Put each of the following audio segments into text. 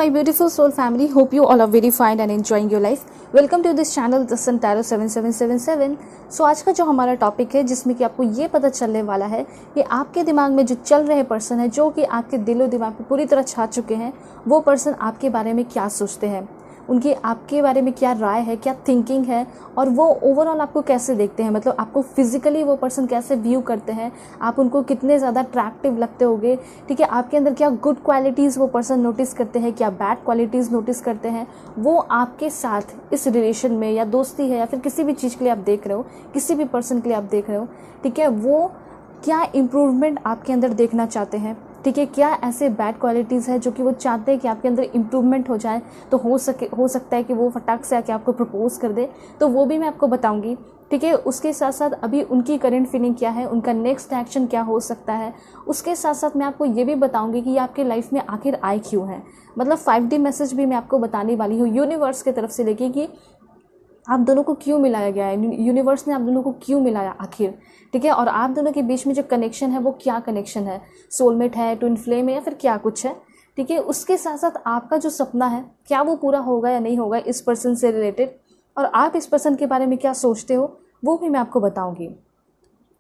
my beautiful soul family, hope you all are very fine and enjoying your life. Welcome to this channel The Sun Tarot 7777. सो आज का जो हमारा topic है जिसमें कि आपको ये पता चलने वाला है कि आपके दिमाग में जो चल रहे पर्सन है जो कि आपके दिलो दिमाग पे पूरी तरह छा चुके हैं, वो पर्सन आपके बारे में क्या सोचते हैं, उनकी आपके बारे में क्या राय है, क्या थिंकिंग है, और वो ओवरऑल आपको कैसे देखते हैं, मतलब आपको फिजिकली वो पर्सन कैसे व्यू करते हैं, आप उनको कितने ज़्यादा अट्रैक्टिव लगते होगे, ठीक है, आपके अंदर क्या गुड क्वालिटीज़ वो पर्सन नोटिस करते हैं, क्या बैड क्वालिटीज़ नोटिस करते हैं, वो आपके साथ इस रिलेशन में या दोस्ती है या फिर किसी भी चीज़ के लिए आप देख रहे हो, किसी भी पर्सन के लिए आप देख रहे हो, ठीक है, वो क्या इम्प्रूवमेंट आपके अंदर देखना चाहते हैं, ठीक है, क्या ऐसे बैड क्वालिटीज़ है जो कि वो चाहते हैं कि आपके अंदर इम्प्रूवमेंट हो जाए, तो हो सकता है कि वो फटाक से आके आपको प्रपोज कर दे, तो वो भी मैं आपको बताऊंगी, ठीक है। उसके साथ साथ अभी उनकी करंट फीलिंग क्या है, उनका नेक्स्ट एक्शन क्या हो सकता है, उसके साथ साथ मैं आपको ये भी बताऊंगी कि ये आपके लाइफ में आखिर आए क्यों है, मतलब 5D मैसेज भी मैं आपको बताने वाली हूँ यूनिवर्स की तरफ से लेके कि आप दोनों को क्यों मिलाया गया है, यूनिवर्स ने आप दोनों को क्यों मिलाया आखिर, ठीक है, और आप दोनों के बीच में जो कनेक्शन है वो क्या कनेक्शन है, सोलमेट है, ट्विन फ्लेम है या फिर क्या कुछ है, ठीक है। उसके साथ साथ आपका जो सपना है क्या वो पूरा होगा या नहीं होगा इस पर्सन से रिलेटेड, और आप इस पर्सन के बारे में क्या सोचते हो वो भी मैं आपको बताऊंगी।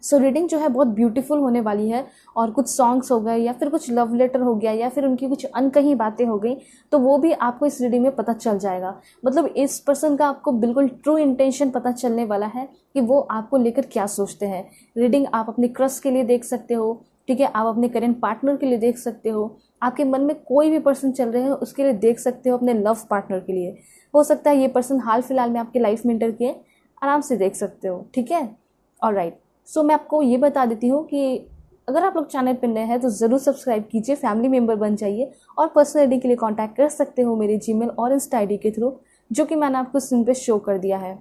सो रीडिंग जो है बहुत ब्यूटीफुल होने वाली है, और कुछ सॉन्ग्स हो गए या फिर कुछ लव लेटर हो गया या फिर उनकी कुछ अनकही बातें हो गई, तो वो भी आपको इस रीडिंग में पता चल जाएगा, मतलब इस पर्सन का आपको बिल्कुल ट्रू इंटेंशन पता चलने वाला है कि वो आपको लेकर क्या सोचते हैं। रीडिंग आप अपने क्रश के लिए देख सकते हो, ठीक है, आप अपने करेंट पार्टनर के लिए देख सकते हो, आपके मन में कोई भी पर्सन चल रहे हैं उसके लिए देख सकते हो, अपने लव पार्टनर के लिए हो सकता है ये पर्सन हाल फिलहाल में आपकी लाइफ में इंटर किए, आराम से देख सकते हो, ठीक है। ऑलराइट, सो मैं आपको ये बता देती हूँ कि अगर आप लोग चैनल पर नए हैं तो ज़रूर सब्सक्राइब कीजिए, फैमिली मेम्बर बन जाइए, और पर्सनल रीडिंग के लिए कांटेक्ट कर सकते हो मेरे जीमेल और इंस्टा आईडी के थ्रू, जो कि मैंने आपको स्क्रीन पे शो कर दिया है,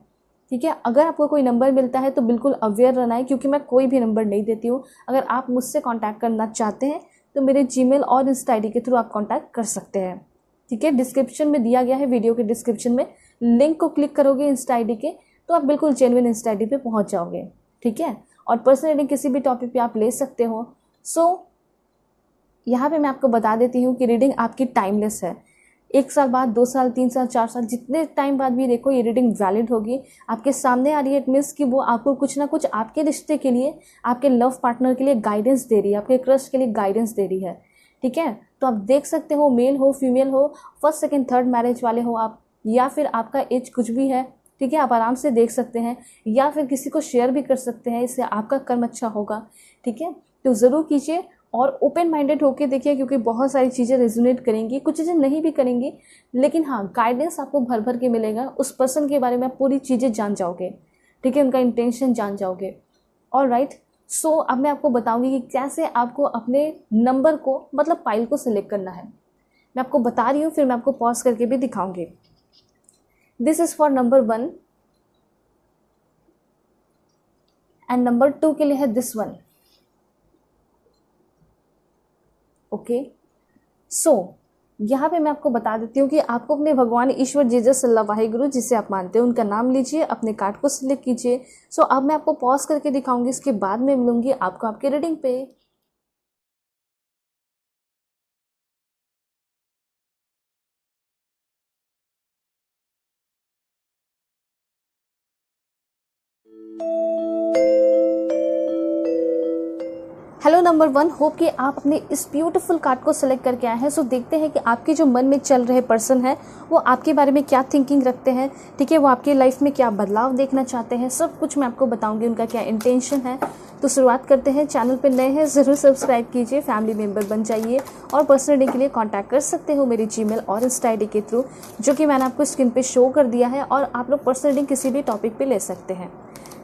ठीक है। अगर आपको कोई नंबर मिलता है तो बिल्कुल अवेयर रहना है, क्योंकि मैं कोई भी नंबर नहीं देती हूँ। अगर आप मुझसे कॉन्टैक्ट करना चाहते हैं तो मेरे जीमेल और इंस्टा आईडी के थ्रू आप कॉन्टैक्ट कर सकते हैं, ठीक है। डिस्क्रिप्शन में दिया गया है, वीडियो के डिस्क्रिप्शन में लिंक को क्लिक करोगे इंस्टा आईडी के, तो आप बिल्कुल जेन्युइन इंस्टा आईडी पे पहुँच जाओगे, ठीक है। और पर्सनल रीडिंग किसी भी टॉपिक पे आप ले सकते हो। सो यहाँ पे मैं आपको बता देती हूँ कि रीडिंग आपकी टाइमलेस है, 1 साल बाद, 2 साल, 3 साल, 4 साल, जितने टाइम बाद भी देखो ये रीडिंग वैलिड होगी, आपके सामने आ रही है। इट मीन्स कि वो आपको कुछ ना कुछ आपके रिश्ते के लिए, आपके लव पार्टनर के लिए गाइडेंस दे रही है, आपके क्रश के लिए गाइडेंस दे रही है, ठीक है। तो आप देख सकते हो, मेल हो, फीमेल हो, फर्स्ट सेकेंड थर्ड मैरिज वाले हो आप, या फिर आपका एज कुछ भी है, ठीक है, आप आराम से देख सकते हैं, या फिर किसी को शेयर भी कर सकते हैं, इससे आपका कर्म अच्छा होगा, ठीक है। तो ज़रूर कीजिए और ओपन माइंडेड होकर देखिए, क्योंकि बहुत सारी चीज़ें रेजोनेट करेंगी, कुछ चीज़ें नहीं भी करेंगी, लेकिन हाँ गाइडेंस आपको भर भर के मिलेगा। उस पर्सन के बारे में आप पूरी चीज़ें जान जाओगे, ठीक है, उनका इंटेंशन जान जाओगे। ऑलराइट, सो अब मैं आपको बताऊंगी कि कैसे आपको अपने नंबर को, मतलब पाइल को सिलेक्ट करना है। मैं आपको बता रही हूँ, फिर मैं आपको पॉज करके भी दिखाऊंगी। This is for number 1 and number 2 के लिए है दिस वन, ओके। सो यहाँ पे मैं आपको बता देती हूँ कि आपको अपने भगवान ईश्वर जीसस अल्लाह वाहिगुरु जिसे आप मानते हो उनका नाम लीजिए, अपने कार्ड को सिलेक्ट कीजिए। सो अब मैं आपको पॉज करके दिखाऊंगी, इसके बाद में मिलूंगी आपको आपके रीडिंग पे। हेलो नंबर 1, होप कि आप अपने इस ब्यूटीफुल कार्ड को सेलेक्ट करके आए हैं। सो देखते हैं कि आपके जो मन में चल रहे पर्सन है वो आपके बारे में क्या थिंकिंग रखते हैं, ठीक है, वो आपके लाइफ में क्या बदलाव देखना चाहते हैं, सब कुछ मैं आपको बताऊंगी, उनका क्या इंटेंशन है। तो शुरुआत करते हैं। चैनल पर नए हैं ज़रूर सब्सक्राइब कीजिए, फैमिली मेम्बर बन जाइए, और पर्सनल रीडिंग के लिए कॉन्टैक्ट कर सकते हो मेरे जीमेल और इंस्टा आईडी के थ्रू, जो कि मैंने आपको स्क्रीन पे शो कर दिया है, और आप लोग पर्सनल रीडिंग किसी भी टॉपिक पे ले सकते हैं।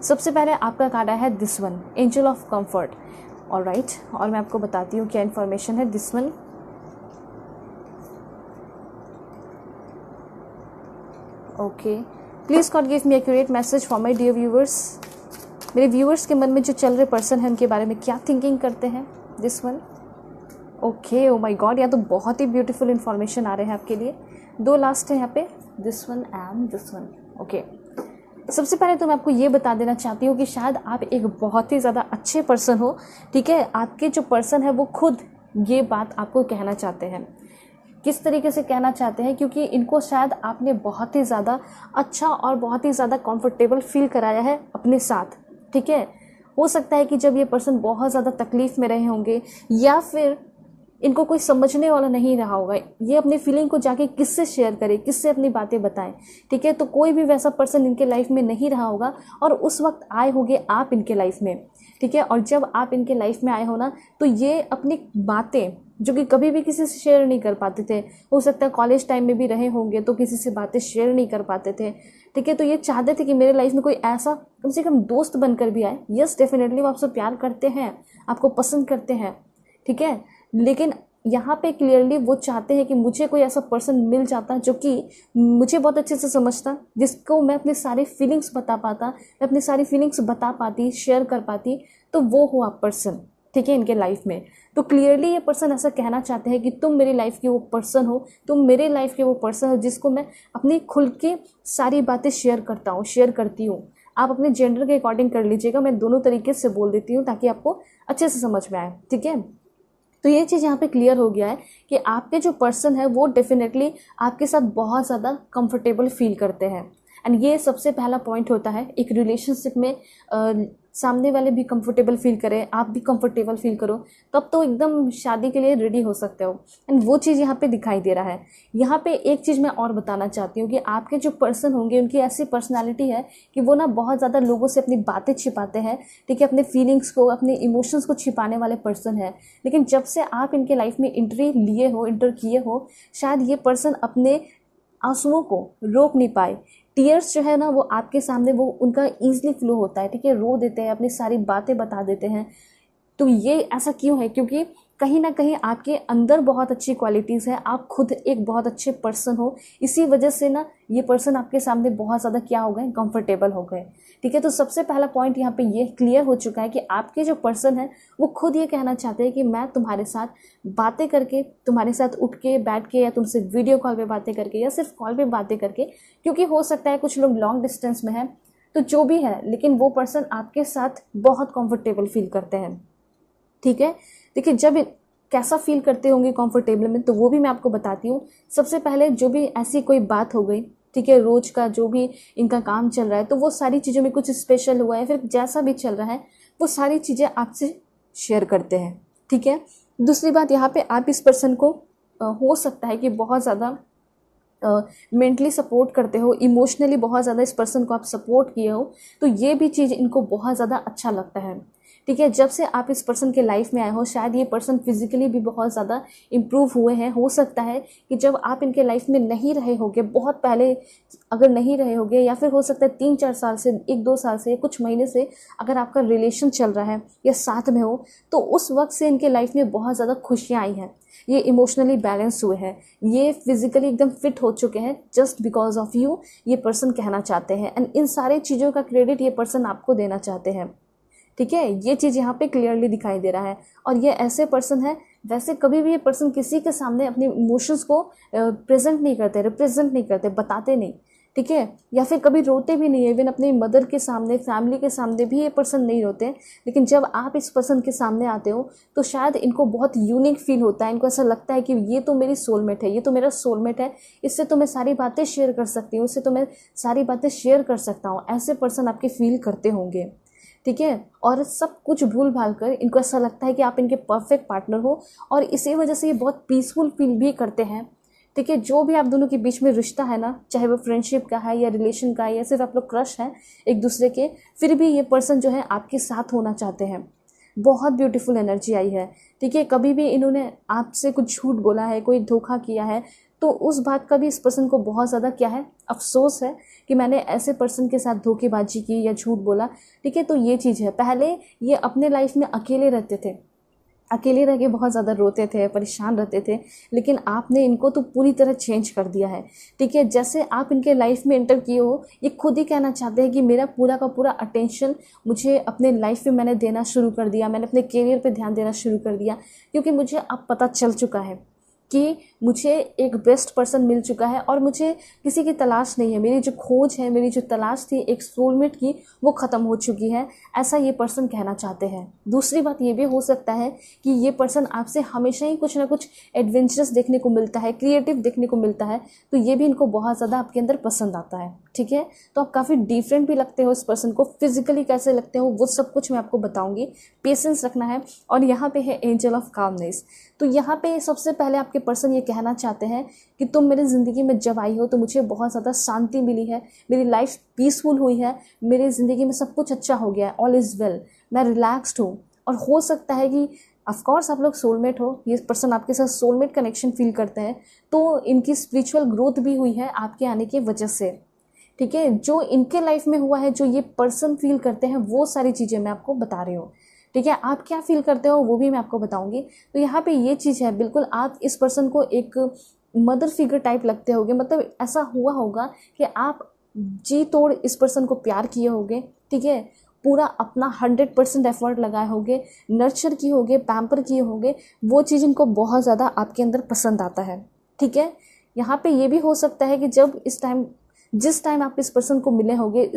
सबसे पहले आपका कार्ड आया है this one, angel of comfort. Alright, और मैं आपको बताती हूँ क्या इन्फॉर्मेशन है this one. Okay, please God give me accurate message for my dear viewers. मेरे व्यूअर्स के मन में जो चल रहे पर्सन है उनके बारे में क्या थिंकिंग करते हैं this one. Okay, oh my God, यहाँ तो बहुत ही ब्यूटीफुल इन्फॉर्मेशन आ रहे हैं आपके लिए। 2 लास्ट है यहाँ पे, this one and this one. Okay, सबसे पहले तो मैं आपको ये बता देना चाहती हूँ कि शायद आप एक बहुत ही ज़्यादा अच्छे पर्सन हो, ठीक है। आपके जो पर्सन है वो खुद ये बात आपको कहना चाहते हैं किस तरीके से कहना चाहते हैं, क्योंकि इनको शायद आपने बहुत ही ज़्यादा अच्छा और बहुत ही ज़्यादा कंफर्टेबल फील कराया है अपने साथ। ठीक है, हो सकता है कि जब ये पर्सन बहुत ज़्यादा तकलीफ़ में रहे होंगे या फिर इनको कोई समझने वाला नहीं रहा होगा, ये अपनी फीलिंग को जाके किससे शेयर करे, किससे अपनी बातें बताएं। ठीक है, तो कोई भी वैसा पर्सन इनके लाइफ में नहीं रहा होगा और उस वक्त आए होंगे आप इनके लाइफ में। ठीक है, और जब आप इनके लाइफ में आए हो ना, तो ये अपनी बातें जो कि कभी भी किसी से शेयर नहीं कर पाते थे, हो सकता है कॉलेज टाइम में भी रहे होंगे तो किसी से बातें शेयर नहीं कर पाते थे। ठीक है, तो ये चाहते थे कि मेरे लाइफ में कोई ऐसा कम से कम दोस्त बनकर भी आए। यस, डेफिनेटली वो आपसे प्यार करते हैं, आपको पसंद करते हैं। ठीक है, लेकिन यहाँ पे क्लियरली वो चाहते हैं कि मुझे कोई ऐसा पर्सन मिल जाता जो कि मुझे बहुत अच्छे से समझता, जिसको मैं अपनी सारी फीलिंग्स बता पाता, मैं अपनी सारी फीलिंग्स बता पाती, शेयर कर पाती, तो वो हो आप पर्सन। ठीक है, इनके लाइफ में तो क्लियरली ये पर्सन ऐसा कहना चाहते हैं कि तुम मेरी लाइफ के वो पर्सन हो, तुम मेरे लाइफ के वो पर्सन हो जिसको मैं अपनी खुल के सारी बातें शेयर करता हूँ, शेयर करती हूँ। आप अपने जेंडर के अकॉर्डिंग कर लीजिएगा, मैं दोनों तरीके से बोल देती हूँ ताकि आपको अच्छे से समझ में आए। ठीक है, तो ये चीज़ यहाँ पे क्लियर हो गया है कि आपके जो पर्सन है वो डेफिनेटली आपके साथ बहुत ज़्यादा कंफर्टेबल फील करते हैं। एंड ये सबसे पहला पॉइंट होता है एक रिलेशनशिप में, सामने वाले भी कंफर्टेबल फील करें, आप भी कंफर्टेबल फील करो, तब तो एकदम शादी के लिए रेडी हो सकते हो। एंड वो चीज़ यहाँ पे दिखाई दे रहा है। यहाँ पे एक चीज़ मैं और बताना चाहती हूँ कि आपके जो पर्सन होंगे उनकी ऐसी पर्सनालिटी है कि वो ना बहुत ज़्यादा लोगों से अपनी बातें छिपाते हैं। ठीक है, अपने फीलिंग्स को, अपने इमोशंस को छिपाने वाले पर्सन है। लेकिन जब से आप इनके लाइफ में इंटर किए हो, शायद ये पर्सन अपने आंसुओं को रोक नहीं पाए। टीयर्स जो है ना वो आपके सामने वो उनका ईजिली फ्लो होता है। ठीक है, रो देते हैं, अपनी सारी बातें बता देते हैं। तो ये ऐसा क्यों है? क्योंकि कहीं ना कहीं आपके अंदर बहुत अच्छी क्वालिटीज़ है, आप खुद एक बहुत अच्छे पर्सन हो। इसी वजह से ना ये पर्सन आपके सामने बहुत ज़्यादा क्या हो गए, कंफर्टेबल हो गए। ठीक है, तो सबसे पहला पॉइंट यहाँ पे ये क्लियर हो चुका है कि आपके जो पर्सन है वो खुद ये कहना चाहते हैं कि मैं तुम्हारे साथ बातें करके, तुम्हारे साथ उठ के बैठ के, या तुमसे वीडियो कॉल पे बातें करके, या सिर्फ कॉल पे बातें करके, क्योंकि हो सकता है कुछ लोग लॉन्ग डिस्टेंस में है, तो जो भी है, लेकिन वो पर्सन आपके साथ बहुत कंफर्टेबल फील करते हैं। ठीक है, देखिए जब कैसा फील करते होंगे कंफर्टेबल में, तो वो भी मैं आपको बताती हूँ। सबसे पहले जो भी ऐसी कोई बात हो गई, ठीक है, रोज का जो भी इनका काम चल रहा है, तो वो सारी चीज़ों में कुछ स्पेशल हुआ है, फिर जैसा भी चल रहा है वो सारी चीज़ें आपसे शेयर करते हैं। ठीक है, दूसरी बात यहाँ पे आप इस पर्सन को हो सकता है कि बहुत ज़्यादा मेंटली सपोर्ट करते हो, इमोशनली बहुत ज़्यादा इस पर्सन को आप सपोर्ट किए हो, तो ये भी चीज़ इनको बहुत ज़्यादा अच्छा लगता है। ठीक है, जब से आप इस पर्सन के लाइफ में आए हो, शायद ये पर्सन फिजिकली भी बहुत ज़्यादा इम्प्रूव हुए हैं। हो सकता है कि जब आप इनके लाइफ में नहीं रहे होगे, बहुत पहले अगर नहीं रहे होगे, या फिर हो सकता है 3-4 साल से, 1-2 साल से, कुछ महीने से अगर आपका रिलेशन चल रहा है या साथ में हो, तो उस वक्त से इनके लाइफ में बहुत ज़्यादा खुशियाँ आई हैं। ये इमोशनली बैलेंस हुए हैं, ये फिजिकली एकदम फिट हो चुके हैं, जस्ट बिकॉज ऑफ यू, ये पर्सन कहना चाहते हैं। एंड इन सारी चीज़ों का क्रेडिट ये पर्सन आपको देना चाहते हैं। ठीक है, ये चीज़ यहाँ पे क्लियरली दिखाई दे रहा है। और ये ऐसे पर्सन है, वैसे कभी भी ये पर्सन किसी के सामने अपने इमोशंस को प्रेजेंट नहीं करते, रिप्रेजेंट नहीं करते, बताते नहीं। ठीक है, या फिर कभी रोते भी नहीं है। इवन अपनी मदर के सामने, फैमिली के सामने भी ये पर्सन नहीं रोते। लेकिन जब आप इस पर्सन के सामने आते हो तो शायद इनको बहुत यूनिक फील होता है। इनको ऐसा लगता है कि ये तो मेरी सोलमेट है, ये तो मेरा सोलमेट है, इससे तो मैं सारी बातें शेयर कर सकती हूँ, इससे तो मैं सारी बातें शेयर कर सकता हूँ। ऐसे पर्सन आपके फील करते होंगे। ठीक है, और सब कुछ भूल भाल कर इनको ऐसा लगता है कि आप इनके परफेक्ट पार्टनर हो, और इसी वजह से ये बहुत पीसफुल फील भी करते हैं। ठीक है, जो भी आप दोनों के बीच में रिश्ता है ना, चाहे वो फ्रेंडशिप का है या रिलेशन का है या सिर्फ आप लोग क्रश हैं एक दूसरे के, फिर भी ये पर्सन जो है आपके साथ होना चाहते हैं। बहुत ब्यूटीफुल एनर्जी आई है। ठीक है, कभी भी इन्होंने आपसे कुछ झूठ बोला है, कोई धोखा किया है, तो उस बात का भी इस पर्सन को बहुत ज़्यादा क्या है, अफसोस है कि मैंने ऐसे पर्सन के साथ धोखेबाजी की या झूठ बोला। ठीक है, तो ये चीज़ है। पहले ये अपने लाइफ में अकेले रहते थे, अकेले रह के बहुत ज़्यादा रोते थे, परेशान रहते थे, लेकिन आपने इनको तो पूरी तरह चेंज कर दिया है। ठीक है, जैसे आप इनके लाइफ में एंटर किए हो, ये खुद ही कहना चाहते हैं कि मेरा पूरा का पूरा अटेंशन मुझे अपने लाइफ में मैंने देना शुरू कर दिया, मैंने अपने करियर पे ध्यान देना शुरू कर दिया, क्योंकि मुझे अब पता चल चुका है कि मुझे एक बेस्ट पर्सन मिल चुका है और मुझे किसी की तलाश नहीं है, मेरी जो खोज है, मेरी जो तलाश थी एक सोलमेट की, वो ख़त्म हो चुकी है, ऐसा ये पर्सन कहना चाहते हैं। दूसरी बात ये भी हो सकता है कि ये पर्सन आपसे हमेशा ही कुछ ना कुछ एडवेंचरस देखने को मिलता है, क्रिएटिव देखने को मिलता है, तो ये भी इनको बहुत ज़्यादा आपके अंदर पसंद आता है। ठीक है, तो आप काफ़ी डिफरेंट भी लगते हो इस पर्सन को, फिजिकली कैसे लगते हो वो सब कुछ मैं आपको बताऊंगी। पेशेंस रखना है। और यहाँ पे है एंजल ऑफ कामनेस। तो यहाँ पे सबसे पहले आपके पर्सन ये कहना चाहते हैं कि तुम मेरी ज़िंदगी में जब आई हो तो मुझे बहुत ज़्यादा शांति मिली है, मेरी लाइफ पीसफुल हुई है, मेरी ज़िंदगी में सब कुछ अच्छा हो गया है, ऑल इज़ वेल, मैं रिलैक्स्ड हूँ। और हो सकता है कि ऑफकोर्स आप लोग सोलमेट हो, ये पर्सन आपके साथ सोलमेट कनेक्शन फील करते हैं, तो इनकी स्पिरिचुअल ग्रोथ भी हुई है आपके आने की वजह से। ठीक है, जो इनके लाइफ में हुआ है, जो ये पर्सन फील करते हैं, वो सारी चीज़ें मैं आपको बता रही हूँ। ठीक है, आप क्या फील करते हो वो भी मैं आपको बताऊंगी। तो यहाँ पे ये चीज़ है, बिल्कुल आप इस पर्सन को एक मदर फिगर टाइप लगते होगे, मतलब ऐसा हुआ होगा कि आप जी तोड़ इस पर्सन को प्यार किए होगे। ठीक है, पूरा अपना 100% एफर्ट लगाए होगे, नर्चर किए होगे, पैम्पर किए होगे, वो चीज़ इनको बहुत ज़्यादा आपके अंदर पसंद आता है। ठीक है, यहाँ पे ये भी हो सकता है कि जब जिस टाइम आप इस पर्सन को मिले होंगे,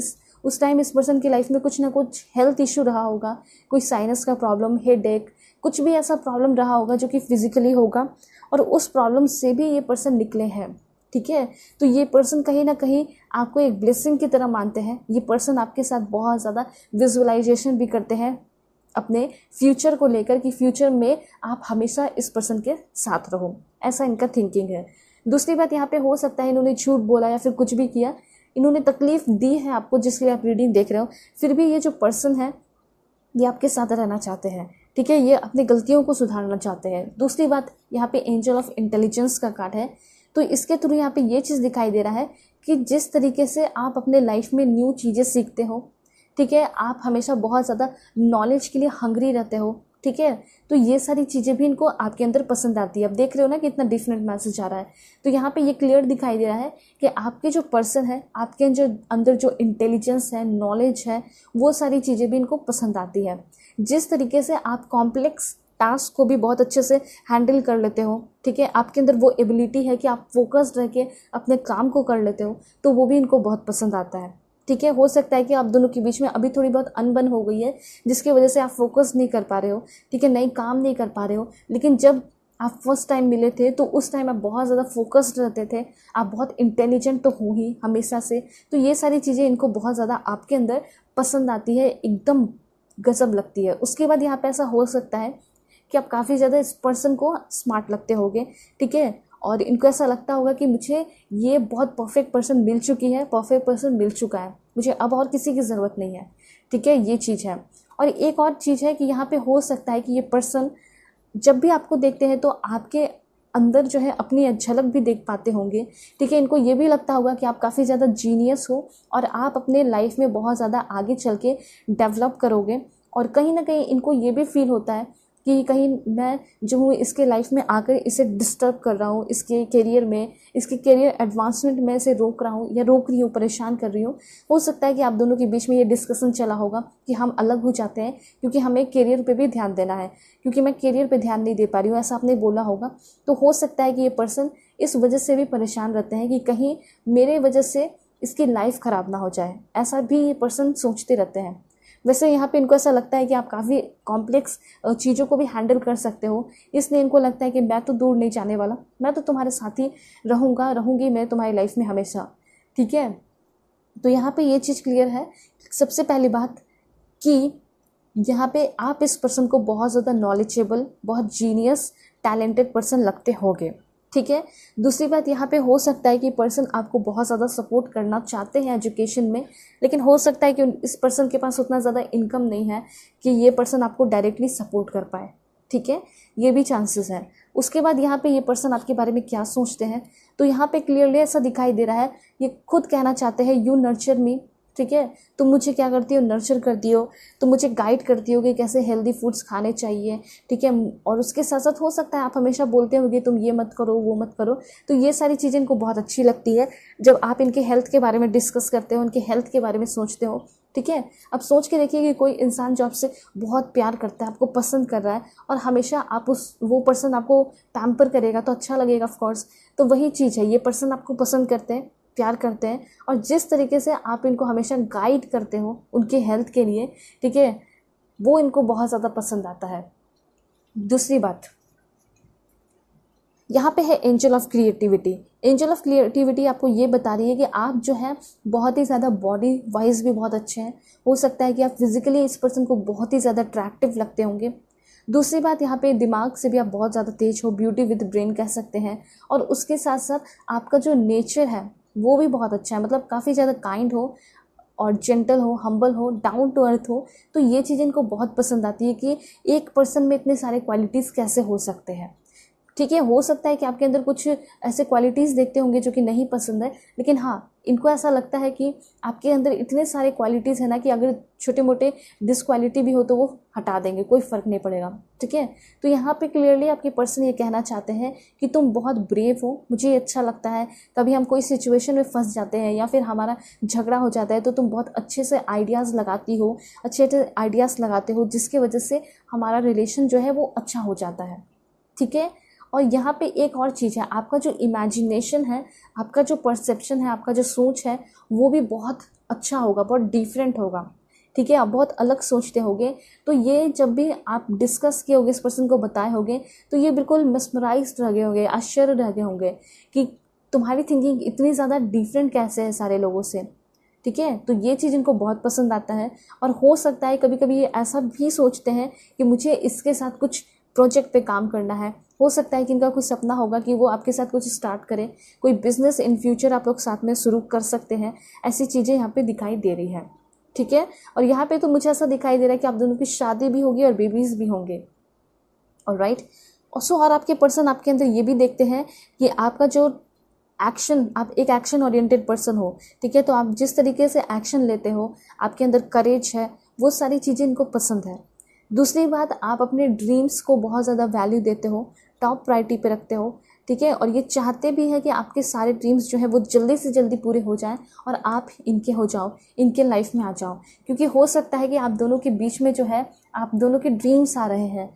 उस टाइम इस पर्सन की लाइफ में कुछ ना कुछ हेल्थ इशू रहा होगा, कोई साइनस का प्रॉब्लम, हेडेक, कुछ भी ऐसा प्रॉब्लम रहा होगा जो कि फिजिकली होगा, और उस प्रॉब्लम से भी ये पर्सन निकले हैं। ठीक है, तो ये पर्सन कहीं ना कहीं आपको एक ब्लेसिंग की तरह मानते हैं। ये पर्सन आपके साथ बहुत ज़्यादा विजुअलाइजेशन भी करते हैं अपने फ्यूचर को लेकर, कि फ्यूचर में आप हमेशा इस पर्सन के साथ रहो, ऐसा इनका थिंकिंग है। दूसरी बात यहाँ पे हो सकता है इन्होंने झूठ बोला या फिर कुछ भी किया, इन्होंने तकलीफ दी है आपको जिसके लिए आप रीडिंग देख रहे हो, फिर भी ये जो पर्सन है ये आपके साथ रहना चाहते हैं। ठीक है, ये अपनी गलतियों को सुधारना चाहते हैं। दूसरी बात, यहाँ पे एंजल ऑफ इंटेलिजेंस का कार्ड है, तो इसके थ्रू यहाँ पे ये चीज़ दिखाई दे रहा है कि जिस तरीके से आप अपने लाइफ में न्यू चीज़ें सीखते हो, ठीक है, आप हमेशा बहुत ज़्यादा नॉलेज के लिए हंग्री रहते हो। ठीक है, तो ये सारी चीज़ें भी इनको आपके अंदर पसंद आती है। अब देख रहे हो ना कि इतना डिफरेंट मैसेज आ रहा है। तो यहाँ पे ये क्लियर दिखाई दे रहा है कि आपके जो पर्सन है, आपके अंदर जो इंटेलिजेंस है, नॉलेज है, वो सारी चीज़ें भी इनको पसंद आती है। जिस तरीके से आप कॉम्प्लेक्स टास्क को भी बहुत अच्छे से हैंडल कर लेते हो, ठीक है, आपके अंदर वो एबिलिटी है कि आप फोकस्ड रह के अपने काम को कर लेते हो, तो वो भी इनको बहुत पसंद आता है। ठीक है, हो सकता है कि आप दोनों के बीच में अभी थोड़ी बहुत अनबन हो गई है, जिसकी वजह से आप फोकस नहीं कर पा रहे हो। ठीक है, नई काम नहीं कर पा रहे हो, लेकिन जब आप फर्स्ट टाइम मिले थे तो उस टाइम आप बहुत ज़्यादा फोकस्ड रहते थे, आप बहुत इंटेलिजेंट तो हो ही हमेशा से। तो ये सारी चीज़ें इनको बहुत ज़्यादा आपके अंदर पसंद आती है, एकदम गजब लगती है। उसके बाद यहाँ पे ऐसा हो सकता है कि आप काफ़ी ज़्यादा इस पर्सन को स्मार्ट लगते होगे। ठीक है, और इनको ऐसा लगता होगा कि मुझे ये बहुत परफेक्ट पर्सन मिल चुकी है, परफेक्ट पर्सन मिल चुका है, मुझे अब और किसी की ज़रूरत नहीं है। ठीक है, ये चीज़ है। और एक और चीज़ है कि यहाँ पे हो सकता है कि ये पर्सन जब भी आपको देखते हैं तो आपके अंदर जो है अपनी झलक भी देख पाते होंगे। ठीक है, इनको ये भी लगता होगा कि आप काफ़ी ज़्यादा जीनियस हो और आप अपने लाइफ में बहुत ज़्यादा आगे चल के डेवलप करोगे। और कहीं ना कहीं इनको ये भी फील होता है कि कहीं मैं जो हूँ इसके लाइफ में आकर इसे डिस्टर्ब कर रहा हूँ, इसके करियर में, इसके करियर एडवांसमेंट में इसे रोक रहा हूँ या रोक रही हूँ, परेशान कर रही हूँ। हो सकता है कि आप दोनों के बीच में ये डिस्कशन चला होगा कि हम अलग हो जाते हैं क्योंकि हमें करियर पे भी ध्यान देना है, क्योंकि मैं करियर पे ध्यान नहीं दे पा रही हूँ, ऐसा आपने बोला होगा। तो हो सकता है कि ये पर्सन इस वजह से भी परेशान रहते हैं कि कहीं मेरे वजह से इसकी लाइफ ख़राब ना हो जाए, ऐसा भी ये पर्सन सोचते रहते हैं। वैसे यहाँ पे इनको ऐसा लगता है कि आप काफ़ी कॉम्प्लेक्स चीज़ों को भी हैंडल कर सकते हो, इसलिए इनको लगता है कि मैं तो दूर नहीं जाने वाला, मैं तो तुम्हारे साथ ही रहूँगी मैं तुम्हारी लाइफ में हमेशा। ठीक है, तो यहाँ पे ये चीज़ क्लियर है। सबसे पहली बात कि यहाँ पे आप इस पर्सन को बहुत ज़्यादा नॉलेजेबल, बहुत जीनियस, टैलेंटेड पर्सन लगते होगे। ठीक है, दूसरी बात यहाँ पे हो सकता है कि पर्सन आपको बहुत ज़्यादा सपोर्ट करना चाहते हैं एजुकेशन में, लेकिन हो सकता है कि इस पर्सन के पास उतना ज़्यादा इनकम नहीं है कि ये पर्सन आपको डायरेक्टली सपोर्ट कर पाए। ठीक है, ये भी चांसेस हैं। उसके बाद यहाँ पे ये पर्सन आपके बारे में क्या सोचते हैं, तो यहाँ पे क्लियरली ऐसा दिखाई दे रहा है, ये खुद कहना चाहते हैं यू नर्चर मी। ठीक है, तुम मुझे क्या करती हो, नर्चर करती हो, तुम मुझे गाइड करती हो कि कैसे हेल्दी फूड्स खाने चाहिए। ठीक है, और उसके साथ साथ हो सकता है आप हमेशा बोलते होगे तुम ये मत करो, वो मत करो। तो ये सारी चीज़ें इनको बहुत अच्छी लगती है जब आप इनके हेल्थ के बारे में डिस्कस करते हो, उनके हेल्थ के बारे में सोचते हो। ठीक है। अब सोच के देखिए कि कोई इंसान जो आपसे बहुत प्यार करता है, आपको पसंद कर रहा है और हमेशा आप वो पर्सन आपको पैम्पर करेगा तो अच्छा लगेगा ऑफ कोर्स। तो वही चीज़ है, ये पर्सन आपको पसंद करते हैं, प्यार करते हैं, और जिस तरीके से आप इनको हमेशा गाइड करते हो उनके हेल्थ के लिए, ठीक है, वो इनको बहुत ज़्यादा पसंद आता है। दूसरी बात यहाँ पे है angel of creativity. Angel of creativity आपको ये बता रही है कि आप जो है बहुत ही ज़्यादा बॉडी वाइज भी बहुत अच्छे हैं। हो सकता है कि आप फिजिकली इस पर्सन को बहुत ही ज़्यादा अट्रैक्टिव लगते होंगे। दूसरी बात, यहाँ पे दिमाग से भी आप बहुत ज़्यादा तेज हो, ब्यूटी विद ब्रेन कह सकते हैं। और उसके साथ साथ आपका जो नेचर है वो भी बहुत अच्छा है, मतलब काफ़ी ज़्यादा काइंड हो और जेंटल हो, हम्बल हो, डाउन टू अर्थ हो। तो ये चीज़ इनको बहुत पसंद आती है कि एक पर्सन में इतने सारे क्वालिटीज़ कैसे हो सकते हैं। ठीक है, हो सकता है कि आपके अंदर कुछ ऐसे क्वालिटीज़ देखते होंगे जो कि नहीं पसंद है, लेकिन हाँ, इनको ऐसा लगता है कि आपके अंदर इतने सारे क्वालिटीज़ है ना कि अगर छोटे मोटे डिसक्वालिटी भी हो तो वो हटा देंगे, कोई फ़र्क नहीं पड़ेगा। ठीक है, तो यहाँ पे क्लियरली आपके पर्सन ये कहना चाहते हैं कि तुम बहुत ब्रेव हो, मुझे ये अच्छा लगता है। कभी हम कोई सिचुएशन में फंस जाते हैं या फिर हमारा झगड़ा हो जाता है तो तुम बहुत अच्छे से आइडियाज़ लगाती हो, अच्छे अच्छे आइडियाज़ लगाते हो, जिसकी वजह से हमारा रिलेशन जो है वो अच्छा हो जाता है। ठीक है, और यहाँ पे एक और चीज़ है, आपका जो इमेजिनेशन है, आपका जो परसेप्शन है, आपका जो सोच है, वो भी बहुत अच्छा होगा, बहुत डिफरेंट होगा। ठीक है, आप बहुत अलग सोचते होगे। तो ये जब भी आप डिस्कस किए होगे, इस पर्सन को बताए होगे, तो ये बिल्कुल मिसमराइज्ड रह गए होंगे, आश्चर्य रह गए होंगे कि तुम्हारी थिंकिंग इतनी ज़्यादा डिफरेंट कैसे है सारे लोगों से। ठीक है, तो ये चीज़ इनको बहुत पसंद आता है। और हो सकता है कभी कभी ये ऐसा भी सोचते हैं कि मुझे इसके साथ कुछ प्रोजेक्ट पे काम करना है। हो सकता है कि इनका कुछ सपना होगा कि वो आपके साथ कुछ स्टार्ट करें, कोई बिजनेस इन फ्यूचर आप लोग साथ में शुरू कर सकते हैं। ऐसी चीज़ें यहाँ पे दिखाई दे रही है। ठीक है, और यहाँ पे तो मुझे ऐसा दिखाई दे रहा है कि आप दोनों की शादी भी होगी और बेबीज भी होंगे। ऑलराइट, और आपके पर्सन आपके अंदर ये भी देखते हैं कि आपका जो एक्शन, आप एक एक्शन ओरिएंटेड पर्सन हो। ठीक है, तो आप जिस तरीके से एक्शन लेते हो, आपके अंदर करेज है, वो सारी चीज़ें इनको पसंद है। दूसरी बात, आप अपने ड्रीम्स को बहुत ज़्यादा वैल्यू देते हो, टॉप प्रायोरिटी पे रखते हो। ठीक है, और ये चाहते भी है कि आपके सारे ड्रीम्स जो है वो जल्दी से जल्दी पूरे हो जाएं और आप इनके हो जाओ, इनके लाइफ में आ जाओ। क्योंकि हो सकता है कि आप दोनों के बीच में जो है आप दोनों के ड्रीम्स आ रहे हैं,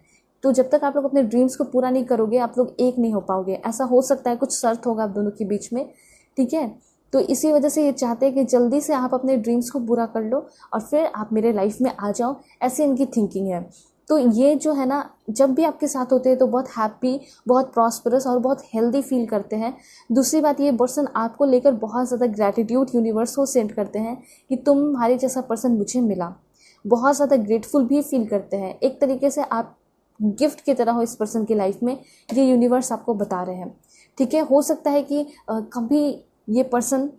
तो जब तक आप लोग अपने ड्रीम्स को पूरा नहीं करोगे आप लोग एक नहीं हो पाओगे। ऐसा हो सकता है, कुछ शर्त होगा आप दोनों के बीच में। ठीक है, तो इसी वजह से ये चाहते हैं कि जल्दी से आप अपने ड्रीम्स को पूरा कर लो और फिर आप मेरे लाइफ में आ जाओ, ऐसी इनकी थिंकिंग है। तो ये जो है ना, जब भी आपके साथ होते हैं तो बहुत हैप्पी, बहुत प्रॉस्परस और बहुत हेल्दी फील करते हैं। दूसरी बात, ये पर्सन आपको लेकर बहुत ज़्यादा ग्रैटिट्यूड यूनिवर्स को सेंड करते हैं कि तुम्हारे जैसा पर्सन मुझे मिला। बहुत ज़्यादा ग्रेटफुल भी फील करते हैं, एक तरीके से आप गिफ्ट की तरह हो इस पर्सन की लाइफ में, ये यूनिवर्स आपको बता रहे हैं। ठीक है, हो सकता है कि कभी ये पर्सन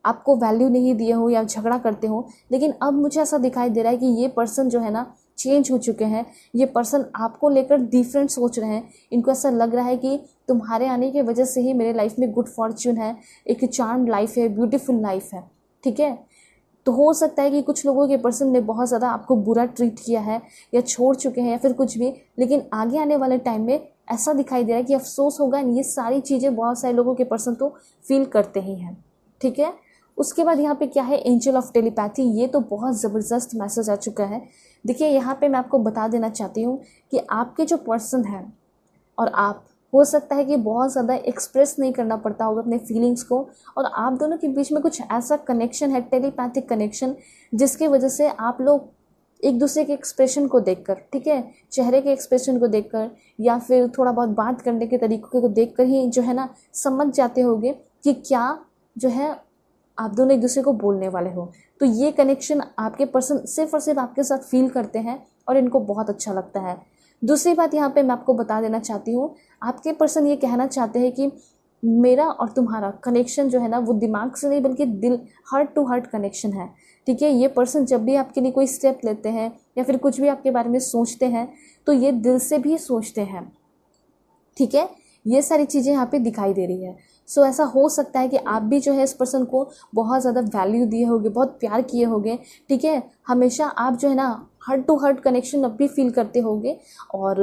आपको वैल्यू नहीं दिए हो या झगड़ा करते हो, लेकिन अब मुझे ऐसा दिखाई दे रहा है कि ये पर्सन जो है ना चेंज हो चुके हैं। ये पर्सन आपको लेकर डिफरेंट सोच रहे हैं। इनको ऐसा लग रहा है कि तुम्हारे आने की वजह से ही मेरे लाइफ में गुड फॉर्च्यून है, एक चार्म लाइफ है, ब्यूटीफुल लाइफ है। ठीक है, तो हो सकता है कि कुछ लोगों के पर्सन ने बहुत ज़्यादा आपको बुरा ट्रीट किया है या छोड़ चुके हैं या फिर कुछ भी, लेकिन आगे आने वाले टाइम में ऐसा दिखाई दे रहा है कि अफसोस होगा। ये सारी चीज़ें बहुत सारे लोगों के पर्सन तो फील करते ही हैं। ठीक है, उसके बाद यहाँ पे क्या है, एंजल ऑफ टेलीपैथी। ये तो बहुत ज़बरदस्त मैसेज आ चुका है। देखिए, यहाँ पे मैं आपको बता देना चाहती हूँ कि आपके जो पर्सन हैं और आप, हो सकता है कि बहुत ज़्यादा एक्सप्रेस नहीं करना पड़ता होगा अपने फीलिंग्स को, और आप दोनों के बीच में कुछ ऐसा कनेक्शन है, टेलीपैथिक कनेक्शन, जिसकी वजह से आप लोग एक दूसरे के एक्सप्रेशन को देखकर, ठीक है, चेहरे के एक्सप्रेशन को देखकर या फिर थोड़ा बहुत बात करने के तरीके को देखकर ही जो है ना समझ जाते होगे कि क्या जो है आप दोनों एक दूसरे को बोलने वाले हो। तो ये कनेक्शन आपके पर्सन सिर्फ और सिर्फ आपके साथ फील करते हैं और इनको बहुत अच्छा लगता है। दूसरी बात यहाँ पे मैं आपको बता देना चाहती हूँ, आपके पर्सन ये कहना चाहते हैं कि मेरा और तुम्हारा कनेक्शन जो है ना वो दिमाग से नहीं बल्कि दिल, हार्ट टू हार्ट कनेक्शन है। ठीक है, ये पर्सन जब भी आपके लिए कोई स्टेप लेते हैं या फिर कुछ भी आपके बारे में सोचते हैं तो ये दिल से भी सोचते हैं। ठीक है, ये सारी चीज़ें यहाँ पे दिखाई दे रही है। सो ऐसा हो सकता है कि आप भी जो है इस पर्सन को बहुत ज़्यादा वैल्यू दिए होगे, बहुत प्यार किए होगे। ठीक है, हमेशा आप जो है ना हार्ट टू हार्ट कनेक्शन अब भी फील करते होगे, और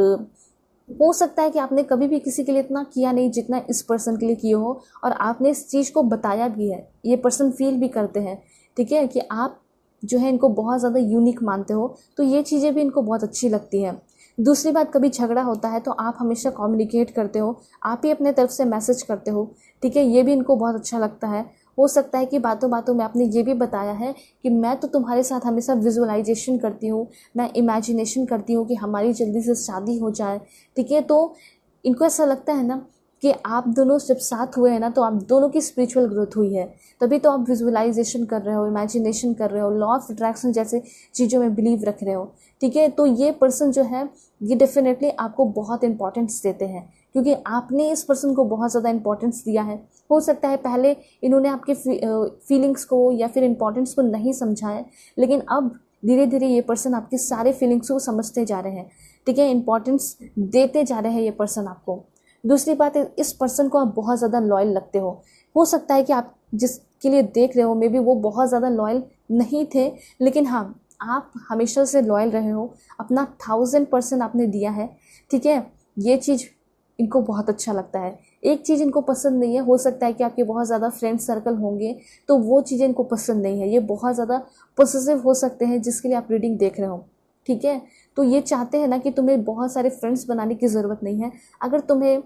हो सकता है कि आपने कभी भी किसी के लिए इतना किया नहीं जितना इस पर्सन के लिए किए हो, और आपने इस चीज़ को बताया भी है, ये पर्सन फील भी करते हैं। ठीक है, कि आप जो है इनको बहुत ज़्यादा यूनिक मानते हो, तो ये चीज़ें भी इनको बहुत अच्छी लगती हैं। दूसरी बात, कभी झगड़ा होता है तो आप हमेशा कम्युनिकेट करते हो, आप ही अपने तरफ से मैसेज करते हो, ठीक है, ये भी इनको बहुत अच्छा लगता है। हो सकता है कि बातों बातों में आपने ये भी बताया है कि मैं तो तुम्हारे साथ हमेशा विजुअलाइजेशन करती हूँ, मैं इमेजिनेशन करती हूँ कि हमारी जल्दी से शादी हो जाए, ठीक है। तो इनको ऐसा लगता है ना कि आप दोनों जब साथ हुए हैं ना, तो आप दोनों की स्पिरिचुअल ग्रोथ हुई है, तभी तो आप विजुअलाइजेशन कर रहे हो, इमेजिनेशन कर रहे हो, लॉ ऑफ अट्रैक्शन जैसे चीज़ों में बिलीव रख रहे हो, ठीक है। तो ये पर्सन जो है ये डेफिनेटली आपको बहुत इंपॉर्टेंस देते हैं, क्योंकि आपने इस पर्सन को बहुत ज़्यादा इंपॉर्टेंस दिया है। हो सकता है पहले इन्होंने आपके फीलिंग्स को या फिर इंपॉर्टेंस को नहीं समझा है, लेकिन अब धीरे धीरे ये पर्सन आपके सारे फीलिंग्स को समझते जा रहे हैं, ठीक है, इंपॉर्टेंस देते जा रहे हैं ये पर्सन आपको। दूसरी बात, इस पर्सन को आप बहुत ज़्यादा लॉयल लगते हो सकता है कि आप जिसके लिए देख रहे हो मे बी वो बहुत ज़्यादा लॉयल नहीं थे, लेकिन हाँ, आप हमेशा से लॉयल रहे हो, अपना 1000% आपने दिया है, ठीक है। ये चीज़ इनको बहुत अच्छा लगता है। एक चीज़ इनको पसंद नहीं है, हो सकता है कि आपके बहुत ज़्यादा फ्रेंड सर्कल होंगे तो वो चीज़ें इनको पसंद नहीं है, ये बहुत ज़्यादा पॉसेसिव हो सकते हैं जिसके लिए आप रीडिंग देख रहे हो, ठीक है। तो ये चाहते हैं ना कि तुम्हें बहुत सारे फ्रेंड्स बनाने की ज़रूरत नहीं है, अगर तुम्हें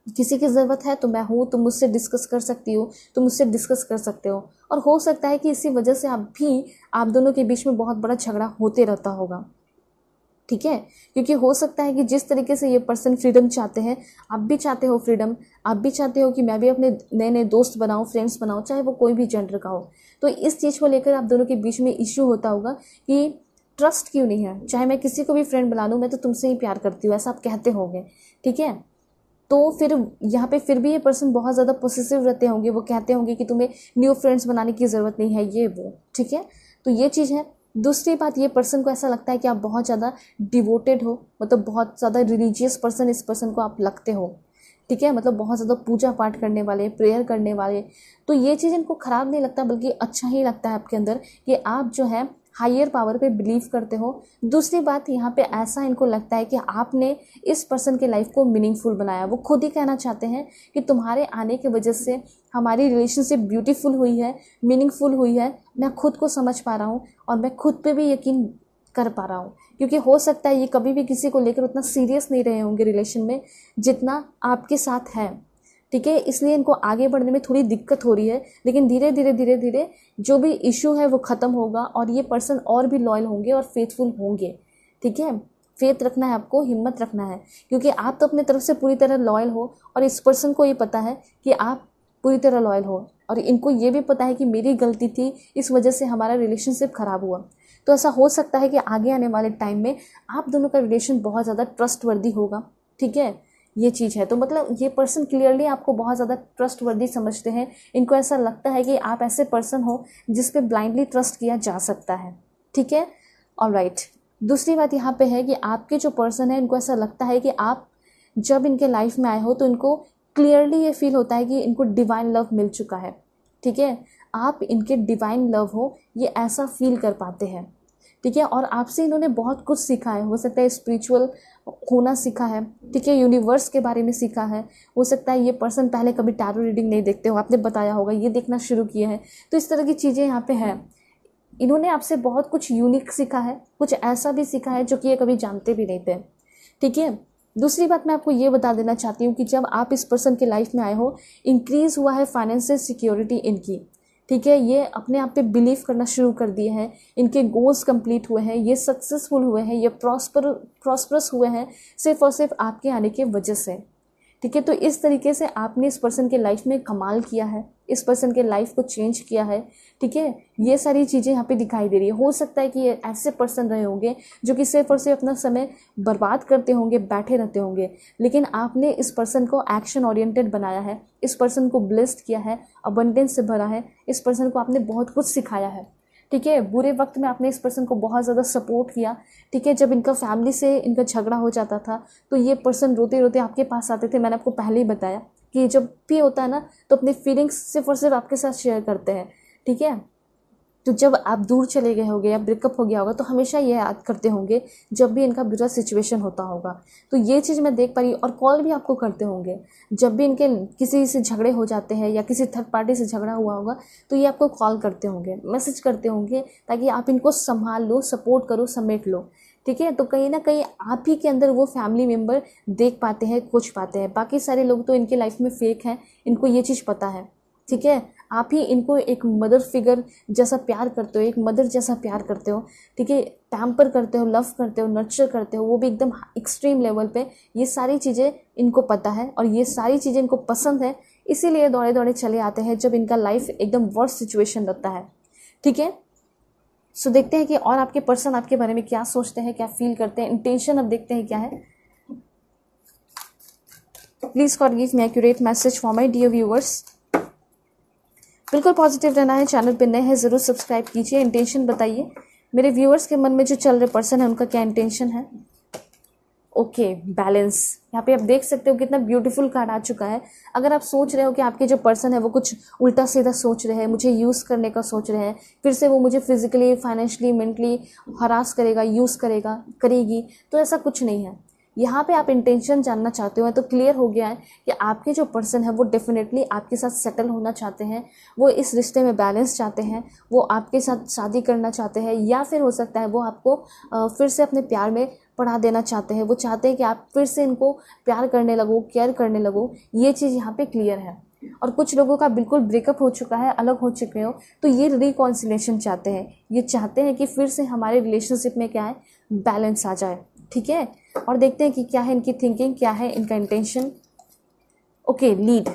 किसी की ज़रूरत है तो मैं हूँ, तुम मुझसे डिस्कस कर सकती हो, तुम मुझसे डिस्कस कर सकते हो। और हो सकता है कि इसी वजह से आप दोनों के बीच में बहुत बड़ा झगड़ा होते रहता होगा, ठीक है, क्योंकि हो सकता है कि जिस तरीके से ये पर्सन फ्रीडम चाहते हैं, आप भी चाहते हो फ्रीडम, आप भी चाहते हो कि मैं भी अपने नए नए दोस्त बनाऊँ, फ्रेंड्स बनाऊँ, चाहे वो कोई भी जेंडर का हो। तो इस चीज़ को लेकर आप दोनों के बीच में इश्यू होता होगा कि ट्रस्ट क्यों नहीं है, चाहे मैं किसी को भी फ्रेंड बना लूँ, मैं तो तुमसे ही प्यार करती हूँ, ऐसा आप कहते होंगे, ठीक है। तो फिर यहाँ पे फिर भी ये पर्सन बहुत ज़्यादा पॉसेसिव रहते होंगे, वो कहते होंगे कि तुम्हें न्यू फ्रेंड्स बनाने की ज़रूरत नहीं है, ये वो, ठीक है। तो ये चीज़ है। दूसरी बात, ये पर्सन को ऐसा लगता है कि आप बहुत ज़्यादा डिवोटेड हो, मतलब बहुत ज़्यादा रिलीजियस पर्सन इस पर्सन को आप लगते हो, ठीक है, मतलब बहुत ज़्यादा पूजा पाठ करने वाले, प्रेयर करने वाले। तो ये चीज़ इनको ख़राब नहीं लगता, बल्कि अच्छा ही लगता है आपके अंदर कि आप जो है हायर पावर पे बिलीव करते हो। दूसरी बात, यहाँ पे ऐसा इनको लगता है कि आपने इस पर्सन के लाइफ को मीनिंगफुल बनाया। वो खुद ही कहना चाहते हैं कि तुम्हारे आने की वजह से हमारी रिलेशनशिप ब्यूटीफुल हुई है, मीनिंगफुल हुई है, मैं खुद को समझ पा रहा हूँ और मैं खुद पे भी यकीन कर पा रहा हूँ। क्योंकि हो सकता है ये कभी भी किसी को लेकर उतना सीरियस नहीं रहे होंगे रिलेशन में जितना आपके साथ है, ठीक है, इसलिए इनको आगे बढ़ने में थोड़ी दिक्कत हो रही है, लेकिन धीरे धीरे धीरे धीरे जो भी इशू है वो ख़त्म होगा और ये पर्सन और भी लॉयल होंगे और फेथफुल होंगे, ठीक है। फेथ रखना है आपको, हिम्मत रखना है, क्योंकि आप तो अपने तरफ से पूरी तरह लॉयल हो और इस पर्सन को ये पता है कि आप पूरी तरह लॉयल हो, और इनको ये भी पता है कि मेरी गलती थी, इस वजह से हमारा रिलेशनशिप ख़राब हुआ। तो ऐसा हो सकता है कि आगे आने वाले टाइम में आप दोनों का रिलेशन बहुत ज़्यादा ट्रस्टवर्दी होगा, ठीक है, ये चीज़ है। तो मतलब ये पर्सन क्लियरली आपको बहुत ज़्यादा ट्रस्टवर्दी समझते हैं, इनको ऐसा लगता है कि आप ऐसे पर्सन हो जिस पे ब्लाइंडली ट्रस्ट किया जा सकता है, ठीक है, ऑलराइट। दूसरी बात यहाँ पे है कि आपके जो पर्सन है इनको ऐसा लगता है कि आप जब इनके लाइफ में आए हो तो इनको क्लियरली ये फील होता है कि इनको डिवाइन लव मिल चुका है, ठीक है, आप इनके डिवाइन लव हो, ये ऐसा फील कर पाते हैं, ठीक है। और आपसे इन्होंने बहुत कुछ सीखा है, हो सकता है स्पिरिचुअल होना सीखा है, ठीक है, यूनिवर्स के बारे में सीखा है। हो सकता है ये पर्सन पहले कभी टैरो रीडिंग नहीं देखते हो, आपने बताया होगा, ये देखना शुरू किए हैं। तो इस तरह की चीज़ें यहाँ पे हैं। इन्होंने आपसे बहुत कुछ यूनिक सीखा है, कुछ ऐसा भी सीखा है जो कि ये कभी जानते भी नहीं थे, ठीक है। दूसरी बात मैं आपको ये बता देना चाहती हूँ कि जब आप इस पर्सन के लाइफ में आए हो, इंक्रीज़ हुआ है फाइनेंशियल सिक्योरिटी इनकी, ठीक है, ये अपने आप पे बिलीव करना शुरू कर दिए हैं, इनके गोल्स कंप्लीट हुए हैं, ये सक्सेसफुल हुए हैं, ये प्रॉस्परस हुए हैं सिर्फ और सिर्फ आपके आने की वजह से, ठीक है। तो इस तरीके से आपने इस पर्सन के लाइफ में कमाल किया है, इस पर्सन के लाइफ को चेंज किया है, ठीक है। ये सारी चीज़ें यहाँ पे दिखाई दे रही है। हो सकता है कि ये ऐसे पर्सन रहे होंगे जो कि सिर्फ और सिर्फ अपना समय बर्बाद करते होंगे, बैठे रहते होंगे, लेकिन आपने इस पर्सन को एक्शन ओरिएंटेड बनाया है, इस पर्सन को ब्लेस्ड किया है, अबंडेंस से भरा है, इस पर्सन को आपने बहुत कुछ सिखाया है, ठीक है। बुरे वक्त में आपने इस पर्सन को बहुत ज़्यादा सपोर्ट किया, ठीक है। जब इनका फैमिली से इनका झगड़ा हो जाता था तो ये पर्सन रोते रोते आपके पास आते थे। मैंने आपको पहले ही बताया कि जब भी होता है ना तो अपनी फीलिंग्स सिर्फ और सिर्फ आपके साथ शेयर करते हैं, ठीक है। तो जब आप दूर चले गए होंगे या ब्रेकअप हो गया होगा तो हमेशा ये याद करते होंगे जब भी इनका बुरा सिचुएशन होता होगा। तो ये चीज़ मैं देख पा रही हूँ। और कॉल भी आपको करते होंगे जब भी इनके किसी से झगड़े हो जाते हैं या किसी थर्ड पार्टी से झगड़ा हुआ होगा तो ये आपको कॉल करते होंगे, मैसेज करते होंगे, ताकि आप इनको संभाल लो, सपोर्ट करो, समेट लो। ठीक है, तो कहीं ना कहीं आप ही के अंदर वो फैमिली मेम्बर देख पाते हैं, खोज पाते हैं। बाकी सारे लोग तो इनके लाइफ में फेक हैं, इनको ये चीज़ पता है। ठीक है, आप ही इनको एक मदर फिगर जैसा प्यार करते हो, एक मदर जैसा प्यार करते हो। ठीक है, पैम्पर करते हो, लव करते हो, नर्चर करते हो, वो भी एकदम एक्सट्रीम लेवल पे। ये सारी चीज़ें इनको पता है और ये सारी चीज़ें इनको पसंद है, इसीलिए दौड़े दौड़े चले आते हैं जब इनका लाइफ एकदम वर्स्ट सिचुएशन लगता है। ठीक है, सो देखते हैं कि और आपके पर्सन आपके बारे में क्या सोचते हैं, क्या फील करते हैं, इंटेंशन अब देखते हैं क्या है। Please God give me accurate message for my dear viewers. बिल्कुल पॉजिटिव रहना है। चैनल पे नए हैं ज़रूर सब्सक्राइब कीजिए। इंटेंशन बताइए, मेरे व्यूअर्स के मन में जो चल रहे पर्सन है उनका क्या इंटेंशन है। Okay, balance. यहाँ पे आप देख सकते हो कितना ब्यूटीफुल कार्ड आ चुका है। अगर आप सोच रहे हो कि आपके जो पर्सन है वो कुछ उल्टा सीधा सोच रहे हैं, मुझे यूज़ करने का सोच रहे हैं, फिर से वो मुझे फिजिकली, फाइनेंशियली, मेंटली हरास करेगा, यूज़ करेगा, करेगी, तो ऐसा कुछ नहीं है। यहाँ पे आप इंटेंशन जानना चाहते हो तो क्लियर हो गया है कि आपके जो पर्सन है वो डेफिनेटली आपके साथ सेटल होना चाहते हैं, वो इस रिश्ते में बैलेंस चाहते हैं, वो आपके साथ शादी करना चाहते हैं, या फिर हो सकता है वो आपको फिर से अपने प्यार में पढ़ा देना चाहते हैं। वो चाहते हैं कि आप फिर से इनको प्यार करने लगो, केयर करने लगो। ये चीज़ यहाँ पे क्लियर है। और कुछ लोगों का बिल्कुल ब्रेकअप हो चुका है, अलग हो चुके हो, तो ये रिकॉन्सिलेशन चाहते हैं। ये चाहते हैं कि फिर से हमारे रिलेशनशिप में क्या है, बैलेंस आ जाए। ठीक है, और देखते हैं कि क्या है इनकी थिंकिंग, क्या है इनका इंटेंशन। Okay, lead.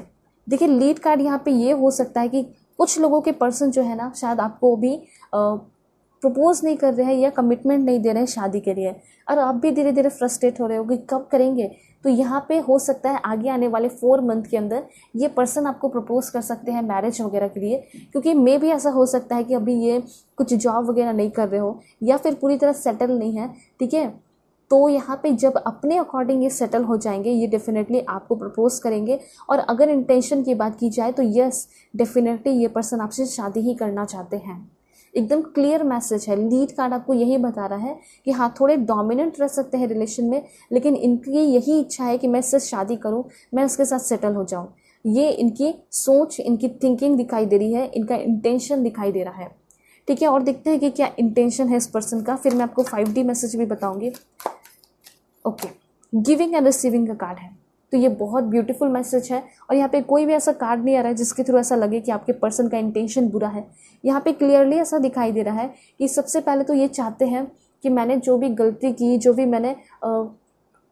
देखिए, लीड कार्ड यहाँ पे ये हो सकता है कि कुछ लोगों के पर्सन जो है ना, शायद आपको भी प्रपोज नहीं कर रहे हैं या कमिटमेंट नहीं दे रहे हैं शादी के लिए, और आप भी धीरे धीरे फ्रस्ट्रेट हो रहे हो कि कब करेंगे। तो यहाँ पे हो सकता है आगे आने वाले 4 मंथ के अंदर ये पर्सन आपको प्रपोज कर सकते हैं मैरिज वगैरह के लिए, क्योंकि मे भी ऐसा हो सकता है कि अभी ये कुछ जॉब वगैरह नहीं कर रहे हो या फिर पूरी तरह सेटल नहीं है। ठीक है, तो यहाँ पे जब अपने अकॉर्डिंग ये सेटल हो जाएंगे, ये डेफिनेटली आपको प्रपोज करेंगे। और अगर इंटेंशन की बात की जाए तो यस, डेफिनेटली ये पर्सन आपसे शादी ही करना चाहते हैं। एकदम क्लियर मैसेज है। लीड कार्ड आपको यही बता रहा है कि हाँ, थोड़े डोमिनेंट रह सकते हैं रिलेशन में, लेकिन इनकी यही इच्छा है कि मैं इससे शादी करूँ, मैं उसके साथ सेटल हो जाऊँ। ये इनकी सोच, इनकी थिंकिंग दिखाई दे रही है, इनका इंटेंशन दिखाई दे रहा है। ठीक है, और देखते हैं कि क्या इंटेंशन है इस पर्सन का, फिर मैं आपको 5D मैसेज भी बताऊंगी। ओके, गिविंग एंड रिसीविंग का कार्ड है, तो ये बहुत ब्यूटीफुल मैसेज है। और यहाँ पे कोई भी ऐसा कार्ड नहीं आ रहा है जिसके थ्रू ऐसा लगे कि आपके पर्सन का इंटेंशन बुरा है। यहाँ पे क्लियरली ऐसा दिखाई दे रहा है कि सबसे पहले तो ये चाहते हैं कि मैंने जो भी गलती की, जो भी मैंने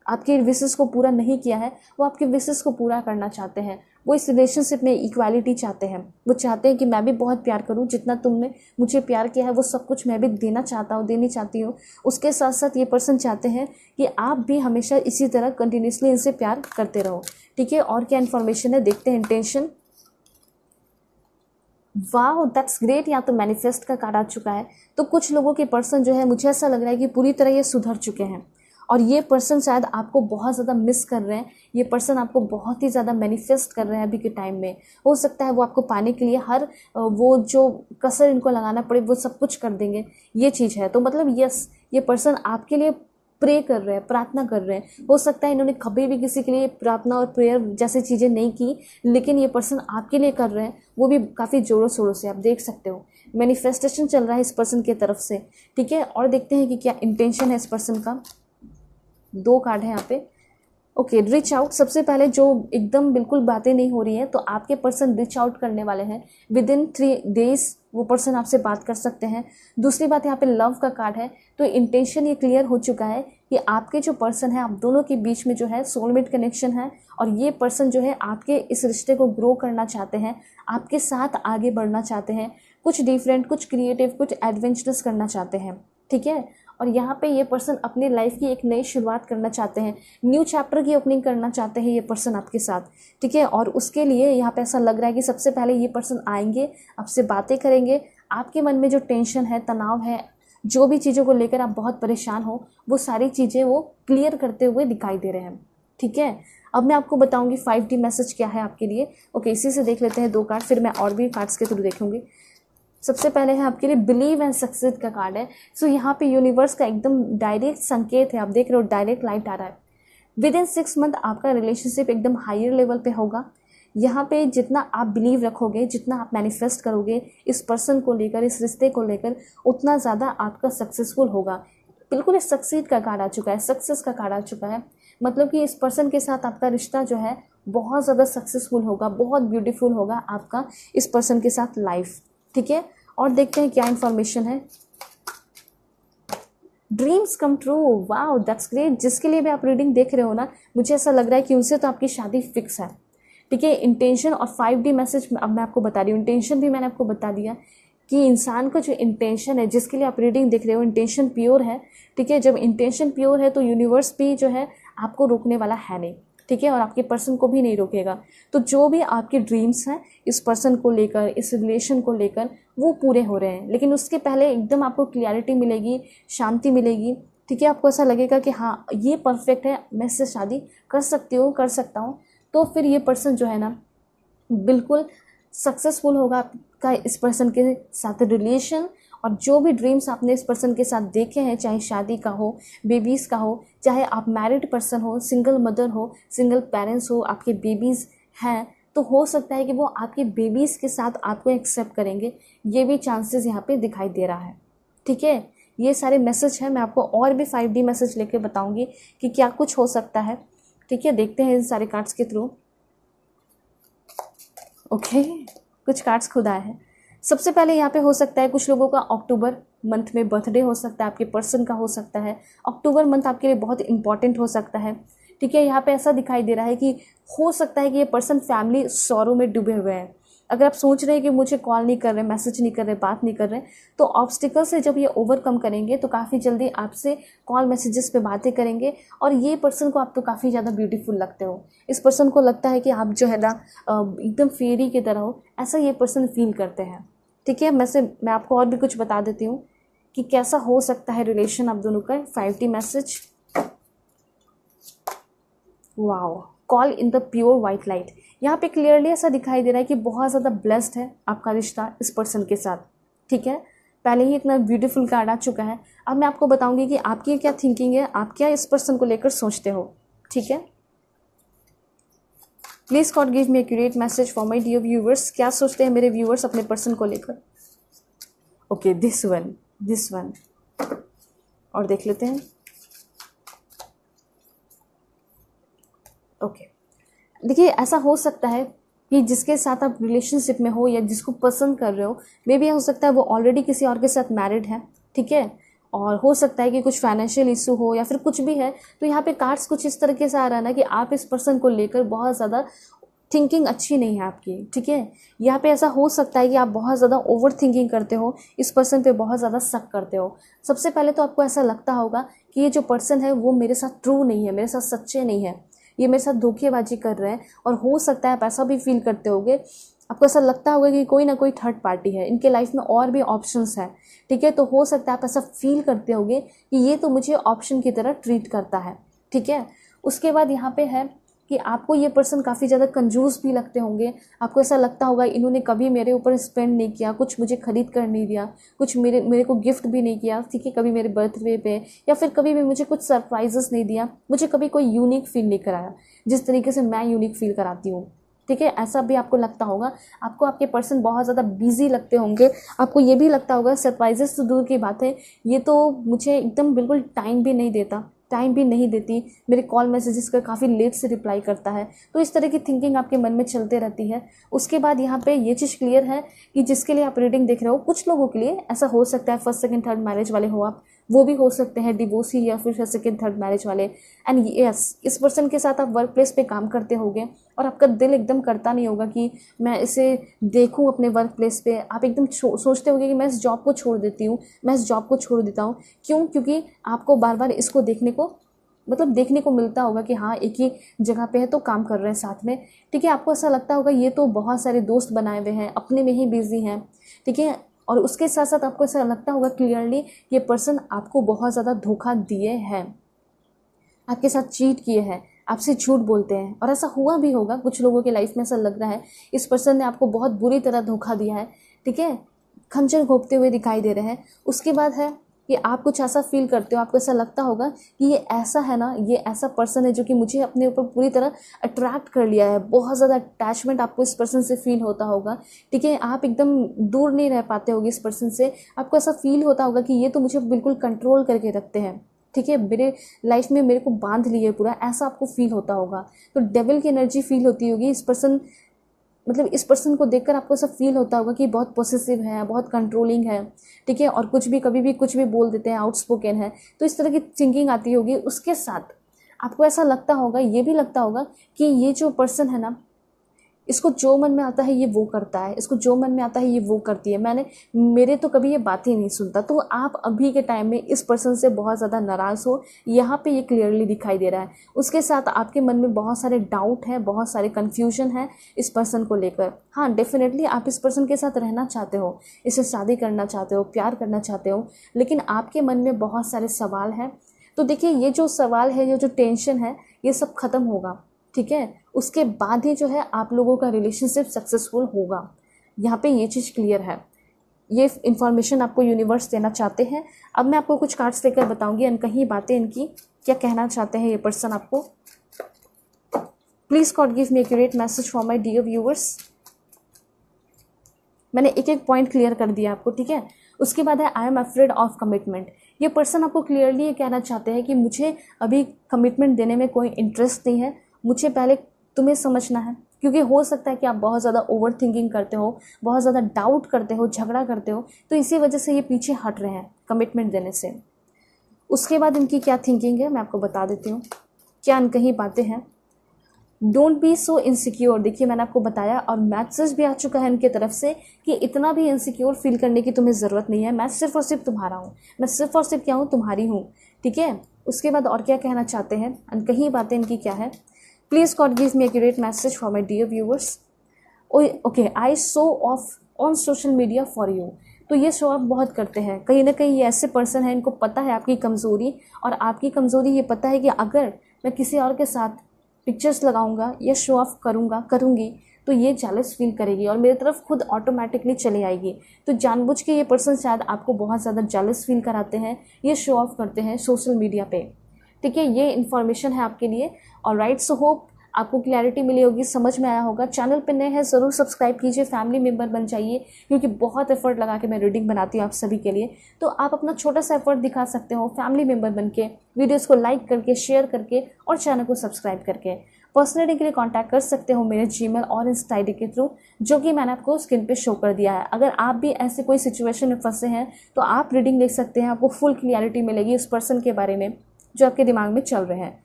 आपके विशेस को पूरा नहीं किया है, वो आपके विशेस को पूरा करना चाहते हैं। वो इस रिलेशनशिप में इक्वालिटी चाहते हैं। वो चाहते हैं कि मैं भी बहुत प्यार करूं, जितना तुमने मुझे प्यार किया है वो सब कुछ मैं भी देना चाहता हूं, देनी चाहती हूँ। उसके साथ साथ ये पर्सन चाहते हैं कि आप भी हमेशा इसी तरह कंटिन्यूसली इनसे प्यार करते रहो। ठीक है, और क्या इन्फॉर्मेशन है देखते हैं। इंटेंशन, वाह, दैट्स ग्रेट। यहाँ तो मैनिफेस्ट का कार्ड आ चुका है। तो कुछ लोगों के पर्सन जो है, मुझे ऐसा लग रहा है कि पूरी तरह ये सुधर चुके हैं और ये पर्सन शायद आपको बहुत ज़्यादा मिस कर रहे हैं। ये पर्सन आपको बहुत ही ज़्यादा मैनिफेस्ट कर रहे हैं अभी के टाइम में। हो सकता है वो आपको पाने के लिए हर वो जो कसर इनको लगाना पड़े वो सब कुछ कर देंगे, ये चीज़ है। तो मतलब यस, ये पर्सन आपके लिए प्रे कर रहे हैं, प्रार्थना कर रहे हैं। हो सकता है इन्होंने कभी भी किसी के लिए प्रार्थना और प्रेयर जैसी चीज़ें नहीं की, लेकिन ये पर्सन आपके लिए कर रहे हैं, वो भी काफ़ी ज़ोरों शोरों से। आप देख सकते हो मैनिफेस्टेशन चल रहा है इस पर्सन की तरफ से। ठीक है, और देखते हैं कि क्या इंटेंशन है इस पर्सन का। 2 कार्ड है यहाँ पे। Okay, reach out. सबसे पहले जो एकदम बिल्कुल बातें नहीं हो रही हैं, तो आपके पर्सन रिच आउट करने वाले हैं। विद इन 3 डेज वो पर्सन आपसे बात कर सकते हैं। दूसरी बात, यहाँ पे लव का कार्ड है, तो इंटेंशन ये क्लियर हो चुका है कि आपके जो पर्सन है, आप दोनों के बीच में जो है सोलमेट कनेक्शन है। और ये पर्सन जो है आपके इस रिश्ते को ग्रो करना चाहते हैं, आपके साथ आगे बढ़ना चाहते हैं, कुछ डिफरेंट, कुछ क्रिएटिव, कुछ एडवेंचरस करना चाहते हैं। ठीक है, और यहाँ पे ये पर्सन अपनी लाइफ की एक नई शुरुआत करना चाहते हैं, न्यू चैप्टर की ओपनिंग करना चाहते हैं ये पर्सन आपके साथ। ठीक है, और उसके लिए यहाँ पे ऐसा लग रहा है कि सबसे पहले ये पर्सन आएंगे, आपसे बातें करेंगे। आपके मन में जो टेंशन है, तनाव है, जो भी चीज़ों को लेकर आप बहुत परेशान हो, वो सारी चीज़ें वो क्लियर करते हुए दिखाई दे रहे हैं। ठीक है, अब मैं आपको बताऊंगी 5D मैसेज क्या है आपके लिए। ओके, इसी से देख लेते हैं 2 कार्ड, फिर मैं और भी कार्ड्स के थ्रू देखूंगी। सबसे पहले है आपके लिए बिलीव एंड सक्सेस का कार्ड है। सो यहाँ पे यूनिवर्स का एकदम डायरेक्ट संकेत है, आप देख रहे हो डायरेक्ट लाइट आ रहा है। विद इन 6 मंथ आपका रिलेशनशिप एकदम हायर लेवल पे होगा। यहाँ पे जितना आप बिलीव रखोगे, जितना आप मैनिफेस्ट करोगे इस पर्सन को लेकर, इस रिश्ते को लेकर, उतना ज़्यादा आपका सक्सेसफुल होगा। बिल्कुल इस सक्सीड का कार्ड आ चुका है, सक्सेस का कार्ड आ चुका है। मतलब कि इस पर्सन के साथ आपका रिश्ता जो है बहुत ज़्यादा सक्सेसफुल होगा, बहुत ब्यूटीफुल होगा आपका इस पर्सन के साथ लाइफ। ठीक है, और देखते हैं क्या इन्फॉर्मेशन है। Dreams come true, wow that's great. जिसके लिए भी आप रीडिंग देख रहे हो ना, मुझे ऐसा लग रहा है कि उनसे तो आपकी शादी फिक्स है। ठीक है, इंटेंशन और 5D मैसेज अब मैं आपको बता रही हूँ। इंटेंशन भी मैंने आपको बता दिया कि इंसान का जो इंटेंशन है, जिसके लिए आप रीडिंग देख रहे हो, इंटेंशन प्योर है। ठीक है, जब इंटेंशन प्योर है तो यूनिवर्स भी जो है आपको रोकने वाला है नहीं। ठीक है, और आपके पर्सन को भी नहीं रोकेगा। तो जो भी आपके ड्रीम्स हैं इस पर्सन को लेकर, इस रिलेशन को लेकर, वो पूरे हो रहे हैं। लेकिन उसके पहले एकदम आपको क्लियरिटी मिलेगी, शांति मिलेगी। ठीक है, आपको ऐसा लगेगा कि हाँ ये परफेक्ट है, मैं इससे शादी कर सकती हूँ, कर सकता हूँ। तो फिर ये पर्सन जो है ना बिल्कुल सक्सेसफुल होगा आपका इस पर्सन के साथ रिलेशन। और जो भी ड्रीम्स आपने इस पर्सन के साथ देखे हैं, चाहे शादी का हो, बेबीज़ का हो, चाहे आप मैरिड पर्सन हो, सिंगल मदर हो, सिंगल पेरेंट्स हो, आपके बेबीज़ हैं, तो हो सकता है कि वो आपके बेबीज़ के साथ आपको एक्सेप्ट करेंगे। ये भी चांसेस यहाँ पे दिखाई दे रहा है। ठीक है, ये सारे मैसेज हैं। मैं आपको और भी 5D मैसेज लेके बताऊंगी कि क्या कुछ हो सकता है। ठीक है, देखते हैं इन सारे कार्ड्स के थ्रू। ओके, कुछ कार्ड्स खुद आए हैं। सबसे पहले यहाँ पे हो सकता है कुछ लोगों का अक्टूबर मंथ में बर्थडे हो सकता है, आपके पर्सन का हो सकता है। अक्टूबर मंथ आपके लिए बहुत इंपॉर्टेंट हो सकता है। ठीक है, यहाँ पे ऐसा दिखाई दे रहा है कि हो सकता है कि ये पर्सन फैमिली सॉरो में डूबे हुए हैं। अगर आप सोच रहे हैं कि मुझे कॉल नहीं कर रहे, मैसेज नहीं कर रहे, बात नहीं कर रहे, तो ऑब्स्टिकल से जब ये ओवरकम करेंगे तो काफ़ी जल्दी आपसे कॉल मैसेजेस पे बातें करेंगे। और ये पर्सन को आप तो काफ़ी ज़्यादा ब्यूटीफुल लगते हो। इस पर्सन को लगता है कि आप जो है ना एकदम फेरी की तरह हो, ऐसा ये पर्सन फील करते हैं। ठीक है, मैं आपको और भी कुछ बता देती हूँ कि कैसा हो सकता है रिलेशन आप दोनों का। 5D message, wow, call in the pure white light. यहाँ पे क्लियरली ऐसा दिखाई दे रहा है कि बहुत ज़्यादा ब्लेस्ड है आपका रिश्ता इस पर्सन के साथ। ठीक है, पहले ही इतना ब्यूटीफुल कार्ड आ चुका है। अब मैं आपको बताऊंगी कि आपकी क्या थिंकिंग है, आप क्या इस पर्सन को लेकर सोचते हो। ठीक है, please God give me accurate message for my dear viewers. क्या सोचते हैं मेरे व्यूवर्स अपने पर्सन को लेकर। ओके, दिस वन और देख लेते हैं। ओके, देखिए ऐसा हो सकता है कि जिसके साथ आप रिलेशनशिप में हो या जिसको पसंद कर रहे हो, मे भी हो सकता है वो ऑलरेडी किसी और के साथ मैरिड है। ठीक है, और हो सकता है कि कुछ फाइनेंशियल इशू हो या फिर कुछ भी है। तो यहाँ पे कार्ड्स कुछ इस तरीके से आ रहा है ना कि आप इस पर्सन को लेकर बहुत ज़्यादा थिंकिंग अच्छी नहीं है आपकी। ठीक है, यहाँ पे ऐसा हो सकता है कि आप बहुत ज़्यादा ओवर थिंकिंग करते हो, इस पर्सन पे बहुत ज़्यादा शक करते हो। सबसे पहले तो आपको ऐसा लगता होगा कि ये जो पर्सन है वो मेरे साथ ट्रू नहीं है, मेरे साथ सच्चे नहीं है, ये मेरे साथ धोखेबाजी कर रहे हैं। और हो सकता है आप ऐसा भी फील करते होगे, आपको ऐसा लगता होगा कि कोई ना कोई थर्ड पार्टी है इनके लाइफ में, और भी ऑप्शंस हैं। ठीक है, तो हो सकता है आप ऐसा फील करते होगे कि ये तो मुझे ऑप्शन की तरह ट्रीट करता है। ठीक है, उसके बाद यहाँ पे है कि आपको ये पर्सन काफ़ी ज़्यादा कंजूस भी लगते होंगे। आपको ऐसा लगता होगा इन्होंने कभी मेरे ऊपर स्पेंड नहीं किया, कुछ मुझे खरीद कर नहीं दिया, कुछ मेरे को गिफ्ट भी नहीं किया। ठीक है, कभी मेरे बर्थडे पे या फिर कभी भी मुझे कुछ सरप्राइजेस नहीं दिया, मुझे कभी कोई यूनिक फील नहीं कराया जिस तरीके से मैं यूनिक फील कराती हूँ। ठीक है, ऐसा भी आपको लगता होगा। आपको आपके पर्सन बहुत ज़्यादा बिजी लगते होंगे। आपको ये भी लगता होगा सरप्राइजेस तो दूर की बात है, ये तो मुझे एकदम बिल्कुल टाइम भी नहीं देता, टाइम भी नहीं देती, मेरे कॉल मैसेजेस का काफ़ी लेट से रिप्लाई करता है। तो इस तरह की थिंकिंग आपके मन में चलते रहती है। उसके बाद यहाँ पे ये चीज़ क्लियर है कि जिसके लिए आप रीडिंग देख रहे हो, कुछ लोगों के लिए ऐसा हो सकता है फर्स्ट सेकंड थर्ड मैरिज वाले हो आप, वो भी हो सकते हैं डिवोर्सी या फिर फर्स्ट सेकंड थर्ड मैरिज वाले। एंड यस, इस पर्सन के साथ आप वर्क प्लेस पे काम करते होगे और आपका दिल एकदम करता नहीं होगा कि मैं इसे देखूं अपने वर्क प्लेस पे। आप एकदम सोचते होगे कि मैं इस जॉब को छोड़ देती हूँ, मैं इस जॉब को छोड़ देता हूँ। क्यों? क्योंकि आपको बार बार इसको देखने को मिलता होगा कि हाँ एक ही जगह पे है तो काम कर रहे हैं साथ में। ठीक है, आपको ऐसा लगता होगा ये तो बहुत सारे दोस्त बनाए हुए हैं, अपने में ही बिजी हैं। ठीक है, और उसके साथ साथ आपको ऐसा लगता होगा क्लियरली ये पर्सन आपको बहुत ज़्यादा धोखा दिए हैं, आपके साथ चीट किए हैं, आपसे झूठ बोलते हैं। और ऐसा हुआ भी होगा, कुछ लोगों के लाइफ में ऐसा लग रहा है इस पर्सन ने आपको बहुत बुरी तरह धोखा दिया है। ठीक है, खंजर घोंपते हुए दिखाई दे रहे हैं। उसके बाद है कि आप कुछ ऐसा फील करते हो, आपको ऐसा लगता होगा कि ये ऐसा है ना, ये ऐसा पर्सन है जो कि मुझे अपने ऊपर पूरी तरह अट्रैक्ट कर लिया है। बहुत ज़्यादा अटैचमेंट आपको इस पर्सन से फील होता होगा, ठीक है। आप एकदम दूर नहीं रह पाते होगे इस पर्सन से। आपको ऐसा फील होता होगा कि ये तो मुझे बिल्कुल कंट्रोल करके रखते हैं, ठीक है, मेरे लाइफ में मेरे को बांध लिए पूरा, ऐसा आपको फील होता होगा। तो डेविल की एनर्जी फील होती होगी इस पर्सन, मतलब इस पर्सन को देखकर आपको ऐसा फील होता होगा कि बहुत पॉसेसिव है, बहुत कंट्रोलिंग है, ठीक है, और कुछ भी कभी भी कुछ भी बोल देते हैं, आउटस्पोकन है। तो इस तरह की थिंकिंग आती होगी। उसके साथ आपको ऐसा लगता होगा, ये भी लगता होगा कि ये जो पर्सन है ना, इसको जो मन में आता है ये वो करता है, इसको जो मन में आता है ये वो करती है, मेरे तो कभी ये बात ही नहीं सुनता। तो आप अभी के टाइम में इस पर्सन से बहुत ज़्यादा नाराज़ हो, यहाँ पे ये क्लियरली दिखाई दे रहा है। उसके साथ आपके मन में बहुत सारे डाउट हैं, बहुत सारे कन्फ्यूजन है इस पर्सन को लेकर। हाँ, डेफिनेटली आप इस पर्सन के साथ रहना चाहते हो, इससे शादी करना चाहते हो, प्यार करना चाहते हो, लेकिन आपके मन में बहुत सारे सवाल हैं। तो देखिए, ये जो सवाल है, ये जो टेंशन है, ये सब खत्म होगा, ठीक है। उसके बाद ही जो है आप लोगों का रिलेशनशिप सक्सेसफुल होगा। यहाँ पे ये चीज़ क्लियर है। ये इन्फॉर्मेशन आपको यूनिवर्स देना चाहते हैं। अब मैं आपको कुछ कार्ड्स लेकर बताऊंगी अनकही बातें इनकी, क्या कहना चाहते हैं ये पर्सन आपको। Please God give me accurate message for my dear viewers. मैंने एक एक पॉइंट क्लियर कर दिया आपको, ठीक है। उसके बाद है I am afraid of commitment. ये पर्सन आपको क्लियरली ये कहना चाहते हैं कि मुझे अभी कमिटमेंट देने में कोई इंटरेस्ट नहीं है, मुझे पहले तुम्हें समझना है। क्योंकि हो सकता है कि आप बहुत ज़्यादा ओवर थिंकिंग करते हो, बहुत ज़्यादा डाउट करते हो, झगड़ा करते हो, तो इसी वजह से ये पीछे हट रहे हैं कमिटमेंट देने से। उसके बाद इनकी क्या थिंकिंग है मैं आपको बता देती हूँ, क्या अनकही बातें हैं। Don't be so insecure. देखिए, मैंने आपको बताया और मैसेज भी आ चुका है इनके तरफ से कि इतना भी इनसिक्योर फील करने की तुम्हें ज़रूरत नहीं है, मैं सिर्फ और सिर्फ तुम्हारा हूँ, मैं सिर्फ और सिर्फ क्या हूँ, तुम्हारी हूँ, ठीक है। उसके बाद और क्या कहना चाहते हैं, अनकही बातें इनकी क्या है। Please God give me accurate message for my dear viewers. Okay, I show off on social media for you. तो ये शो ऑफ बहुत करते हैं, कहीं ना कहीं ये ऐसे पर्सन है, इनको पता है आपकी कमज़ोरी, और आपकी कमज़ोरी ये पता है कि अगर मैं किसी और के साथ पिक्चर्स लगाऊंगा या शो ऑफ करूंगी तो ये जेलस फील करेगी और मेरी तरफ खुद ऑटोमेटिकली चली आएगी। तो जानबूझ के ये पर्सन शायद आपको बहुत ज़्यादा जेलस फील कराते हैं, ये शो ऑफ करते हैं सोशल मीडिया पे, ठीक है। ये इन्फॉर्मेशन है आपके लिए। और राइट, सो होप आपको क्लैरिटी मिली होगी, समझ में आया होगा। चैनल पे नए हैं ज़रूर सब्सक्राइब कीजिए, फैमिली मेम्बर बन जाइए, क्योंकि बहुत एफर्ट लगा के मैं रीडिंग बनाती हूँ आप सभी के लिए। तो आप अपना छोटा सा एफर्ट दिखा सकते हो फैमिली मेम्बर बन के, वीडियोज़ को लाइक करके, शेयर करके और चैनल को सब्सक्राइब करके। पर्सनल रीडिंग के लिए कांटेक्ट कर सकते हो मेरे जीमेल और इंस्टा आईडी के थ्रू, जो कि मैंने आपको स्क्रीन पे शो कर दिया है। अगर आप भी ऐसे कोई सिचुएशन में फंसे हैं तो आप रीडिंग देख सकते हैं, आपको फुल क्लियरिटी मिलेगी उस पर्सन के बारे में जो आपके दिमाग में चल रहे हैं।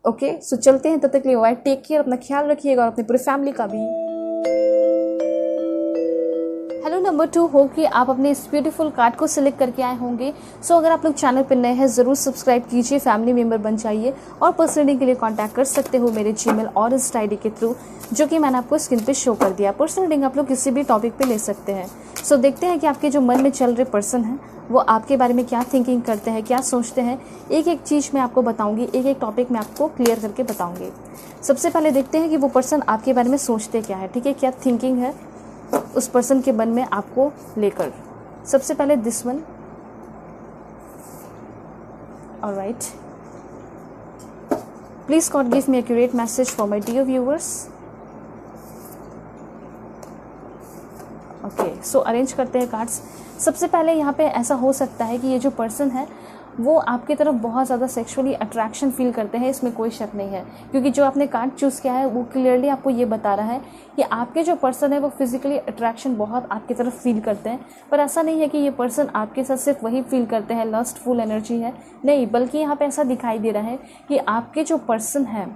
ओके, सो चलते हैं, तब तक के लिए बाय, टेक केयर, अपना ख्याल रखिएगा और अपनी पूरी फैमिली का भी। हेलो नंबर 2, हो कि आप अपने इस ब्यूटीफुल कार्ड को सिलेक्ट करके आए होंगे। सो अगर आप लोग चैनल पर नए हैं ज़रूर सब्सक्राइब कीजिए, फैमिली मेम्बर बन जाइए और पर्सनल रीडिंग के लिए कांटेक्ट कर सकते हो मेरे जीमेल और इंस्टा आईडी के थ्रू, जो कि मैंने आपको स्क्रीन पे शो कर दिया। पर्सनल रीडिंग आप लोग किसी भी टॉपिक पे ले सकते हैं। सो देखते हैं कि आपके जो मन में चल रहे पर्सन हैं वो आपके बारे में क्या थिंकिंग करते हैं, क्या सोचते हैं। एक एक चीज़ मैं आपको बताऊंगी, एक एक टॉपिक मैं आपको क्लियर करके बताऊंगी। सबसे पहले देखते हैं कि वो पर्सन आपके बारे में सोचते क्या है, ठीक है, क्या थिंकिंग है उस पर्सन के मन में आपको लेकर। सबसे पहले this one, alright, please God give me accurate message for my dear viewers. Okay, so arrange करते हैं कार्ड्स। सबसे पहले यहाँ पे ऐसा हो सकता है कि ये जो पर्सन है वो आपकी तरफ बहुत ज़्यादा सेक्सुअली अट्रैक्शन फील करते हैं, इसमें कोई शक नहीं है, क्योंकि जो आपने कार्ड चूज़ किया है वो क्लियरली आपको ये बता रहा है कि आपके जो पर्सन है वो फिजिकली अट्रैक्शन बहुत आपकी तरफ फील करते हैं। पर ऐसा नहीं है कि ये पर्सन आपके साथ सिर्फ वही फील करते हैं, लस्टफुल एनर्जी है, नहीं, बल्कि यहाँ पे ऐसा दिखाई दे रहा है कि आपके जो पर्सन है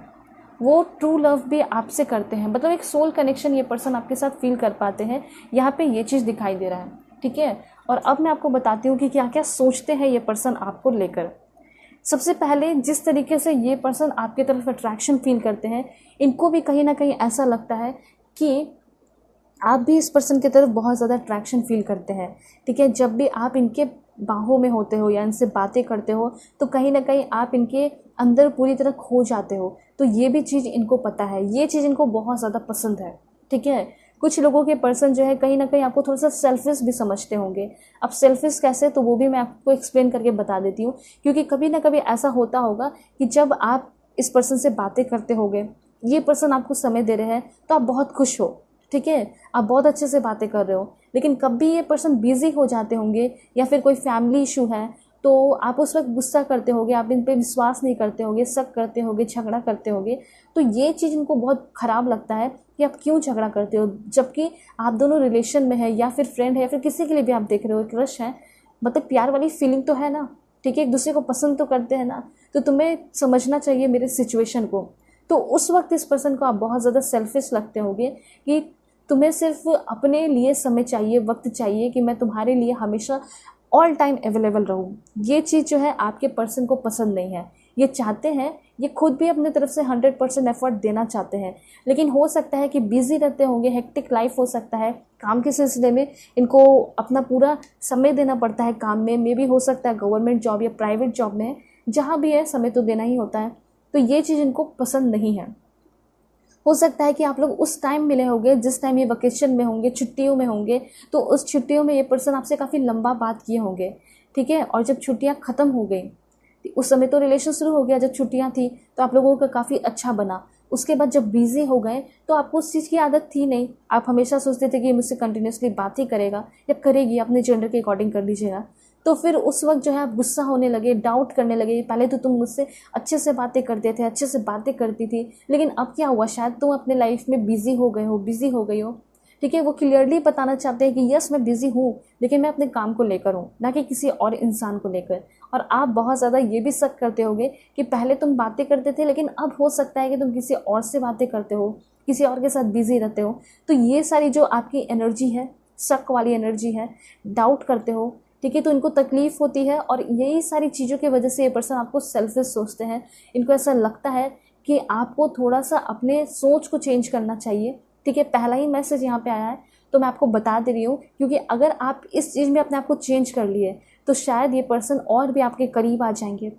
वो ट्रू लव भी आपसे करते हैं, मतलब एक सोल कनेक्शन ये पर्सन आपके साथ फील कर पाते हैं। यहाँ पे ये चीज़ दिखाई दे रहा है, ठीक है। और अब मैं आपको बताती हूँ कि क्या क्या सोचते हैं ये पर्सन आपको लेकर। सबसे पहले जिस तरीके से ये पर्सन आपकी तरफ अट्रैक्शन फील करते हैं, इनको भी कहीं ना कहीं ऐसा लगता है कि आप भी इस पर्सन की तरफ बहुत ज़्यादा अट्रैक्शन फील करते हैं, ठीक है। जब भी आप इनके बाहों में होते हो या इनसे बातें करते हो तो कहीं ना कहीं आप इनके अंदर पूरी तरह खो जाते हो। तो ये भी चीज़ इनको पता है, ये चीज़ इनको बहुत ज़्यादा पसंद है, ठीक है। कुछ लोगों के पर्सन जो है कहीं ना कहीं आपको थोड़ा सा सेल्फिश भी समझते होंगे। अब सेल्फिश कैसे, तो वो भी मैं आपको एक्सप्लेन करके बता देती हूँ। क्योंकि कभी ना कभी ऐसा होता होगा कि जब आप इस पर्सन से बातें करते होगे, ये पर्सन आपको समय दे रहे हैं तो आप बहुत खुश हो, ठीक है, आप बहुत अच्छे से बातें कर रहे हो। लेकिन कभी ये पर्सन बिजी हो जाते होंगे या फिर कोई फैमिली इशू है तो आप उस वक्त गुस्सा करते होगे, आप इन पे विश्वास नहीं करते होगे, शक करते होगे, झगड़ा करते होगे। तो ये चीज़ इनको बहुत ख़राब लगता है कि आप क्यों झगड़ा करते हो, जबकि आप दोनों रिलेशन में है या फिर फ्रेंड है या फिर किसी के लिए भी आप देख रहे हो, क्रश है, मतलब प्यार वाली फीलिंग तो है ना, ठीक है, एक दूसरे को पसंद तो करते हैं ना। तो तुम्हें समझना चाहिए मेरे सिचुएशन को। तो उस वक्त इस पर्सन को आप बहुत ज़्यादा सेल्फिश लगते होंगे कि तुम्हें सिर्फ अपने लिए समय चाहिए, वक्त चाहिए कि मैं तुम्हारे लिए हमेशा ऑल टाइम अवेलेबल रहूँ। ये चीज़ जो है आपके पर्सन को पसंद नहीं है। ये चाहते हैं, ये खुद भी अपने तरफ से 100% एफर्ट देना चाहते हैं, लेकिन हो सकता है कि बिजी रहते होंगे, हेक्टिक लाइफ हो सकता है, काम के सिलसिले में इनको अपना पूरा समय देना पड़ता है काम में। मे भी हो सकता है गवर्नमेंट जॉब या प्राइवेट जॉब में, जहाँ भी है समय तो देना ही होता है। तो ये चीज़ इनको पसंद नहीं है। हो सकता है कि आप लोग उस टाइम मिले होंगे जिस टाइम ये वेकेशन में होंगे, छुट्टियों में होंगे, तो उस छुट्टियों में ये पर्सन आपसे काफ़ी लंबा बात किए होंगे, ठीक है। और जब छुट्टियां ख़त्म हो गई, उस समय तो रिलेशन शुरू हो गया, जब छुट्टियां थी तो आप लोगों का काफ़ी अच्छा बना। उसके बाद जब बिजी हो गए तो आपको उस चीज़ की आदत थी नहीं, आप हमेशा सोचते थे कि ये मुझसे कंटिन्यूसली बात ही करेगा या करेगी, अपने जेंडर के अकॉर्डिंग कर लीजिएगा। तो फिर उस वक्त जो है आप गुस्सा होने लगे, डाउट करने लगे, पहले तो तुम मुझसे अच्छे से बातें करते थे, अच्छे से बातें करती थी, लेकिन अब क्या हुआ, शायद तुम अपने लाइफ में बिजी हो गए हो, बिजी हो गई हो, ठीक है। वो क्लियरली बताना चाहते हैं कि यस मैं बिजी हूँ, लेकिन मैं अपने काम को लेकर हूँ, ना कि किसी और इंसान को लेकर। और आप बहुत ज़्यादा ये भी शक करते होगे कि पहले तुम बातें करते थे, लेकिन अब हो सकता है कि तुम किसी और से बातें करते हो, किसी और के साथ बिजी रहते हो। तो ये सारी जो आपकी एनर्जी है, शक वाली एनर्जी है, डाउट करते हो, ठीक है, तो इनको तकलीफ होती है। और यही सारी चीज़ों की वजह से ये पर्सन आपको सेल्फिश सोचते हैं। इनको ऐसा लगता है कि आपको थोड़ा सा अपने सोच को चेंज करना चाहिए, ठीक है। पहला ही मैसेज यहाँ पे आया है तो मैं आपको बता दे रही हूँ, क्योंकि अगर आप इस चीज़ में अपने आप को चेंज कर लिए तो शायद ये पर्सन और भी आपके करीब आ जाएंगे।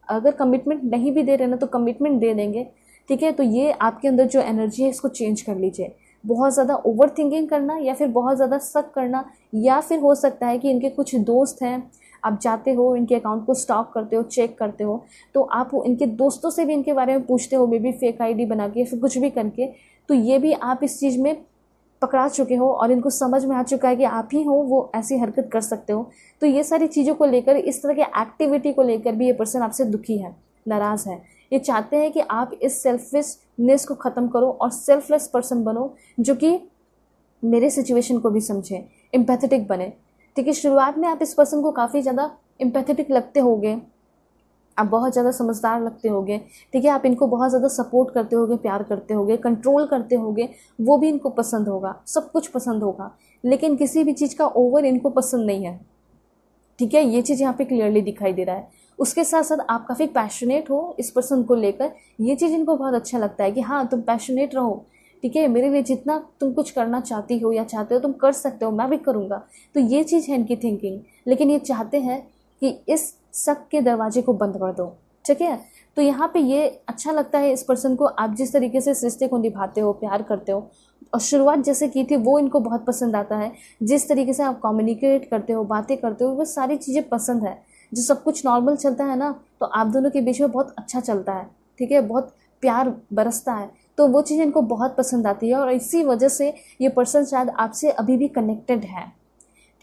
अगर कमिटमेंट नहीं भी दे रहे ना तो कमिटमेंट दे देंगे, ठीक है। तो ये आपके अंदर जो एनर्जी है इसको चेंज कर लीजिए। बहुत ज़्यादा ओवर थिंकिंग करना या फिर बहुत ज़्यादा शक करना, या फिर हो सकता है कि इनके कुछ दोस्त हैं, आप जाते हो इनके अकाउंट को स्टॉक करते हो, चेक करते हो, तो आप इनके दोस्तों से भी इनके बारे में पूछते हो, मे बी फेक आईडी बना के या फिर कुछ भी करके। तो ये भी आप इस चीज़ में पकड़ा चुके हो और इनको समझ में आ चुका है कि आप ही हो वो ऐसी हरकत कर सकते हो। तो ये सारी चीज़ों को लेकर, इस तरह के एक्टिविटी को लेकर भी ये पर्सन आपसे दुखी है, नाराज़ है। ये चाहते हैं कि आप इस सेल्फिशनेस को ख़त्म करो और सेल्फलेस पर्सन बनो, जो कि मेरे सिचुएशन को भी समझे, एम्पैथेटिक बने, ठीक है। शुरुआत में आप इस पर्सन को काफ़ी ज़्यादा एम्पैथेटिक लगते होगे, आप बहुत ज़्यादा समझदार लगते होगे, ठीक है। आप इनको बहुत ज़्यादा सपोर्ट करते होगे, प्यार करते होगे, कंट्रोल करते होगे, वो भी इनको पसंद होगा, सब कुछ पसंद होगा, लेकिन किसी भी चीज़ का ओवर इनको पसंद नहीं है, ठीक है। ये चीज़ यहाँ पे क्लियरली दिखाई दे रहा है। उसके साथ साथ आप काफ़ी पैशनेट हो इस पर्सन को लेकर, ये चीज़ इनको बहुत अच्छा लगता है कि हाँ तुम पैशनेट रहो, ठीक है, मेरे लिए जितना तुम कुछ करना चाहती हो या चाहते हो तुम कर सकते हो, मैं भी करूँगा। तो ये चीज़ है इनकी थिंकिंग। लेकिन ये चाहते हैं कि इस शक के दरवाजे को बंद कर दो, ठीक है। तो यहाँ पे ये अच्छा लगता है इस पर्सन को, आप जिस तरीके से इस रिश्ते को निभाते हो, प्यार करते हो, और शुरुआत जैसे की थी वो इनको बहुत पसंद आता है। जिस तरीके से आप कम्युनिकेट करते हो, बातें करते हो, वो सारी चीज़ें पसंद है। जो सब कुछ नॉर्मल चलता है ना, तो आप दोनों के बीच में बहुत अच्छा चलता है, ठीक है, बहुत प्यार बरसता है। तो वो चीज़ इनको बहुत पसंद आती है और इसी वजह से ये पर्सन शायद आपसे अभी भी कनेक्टेड है,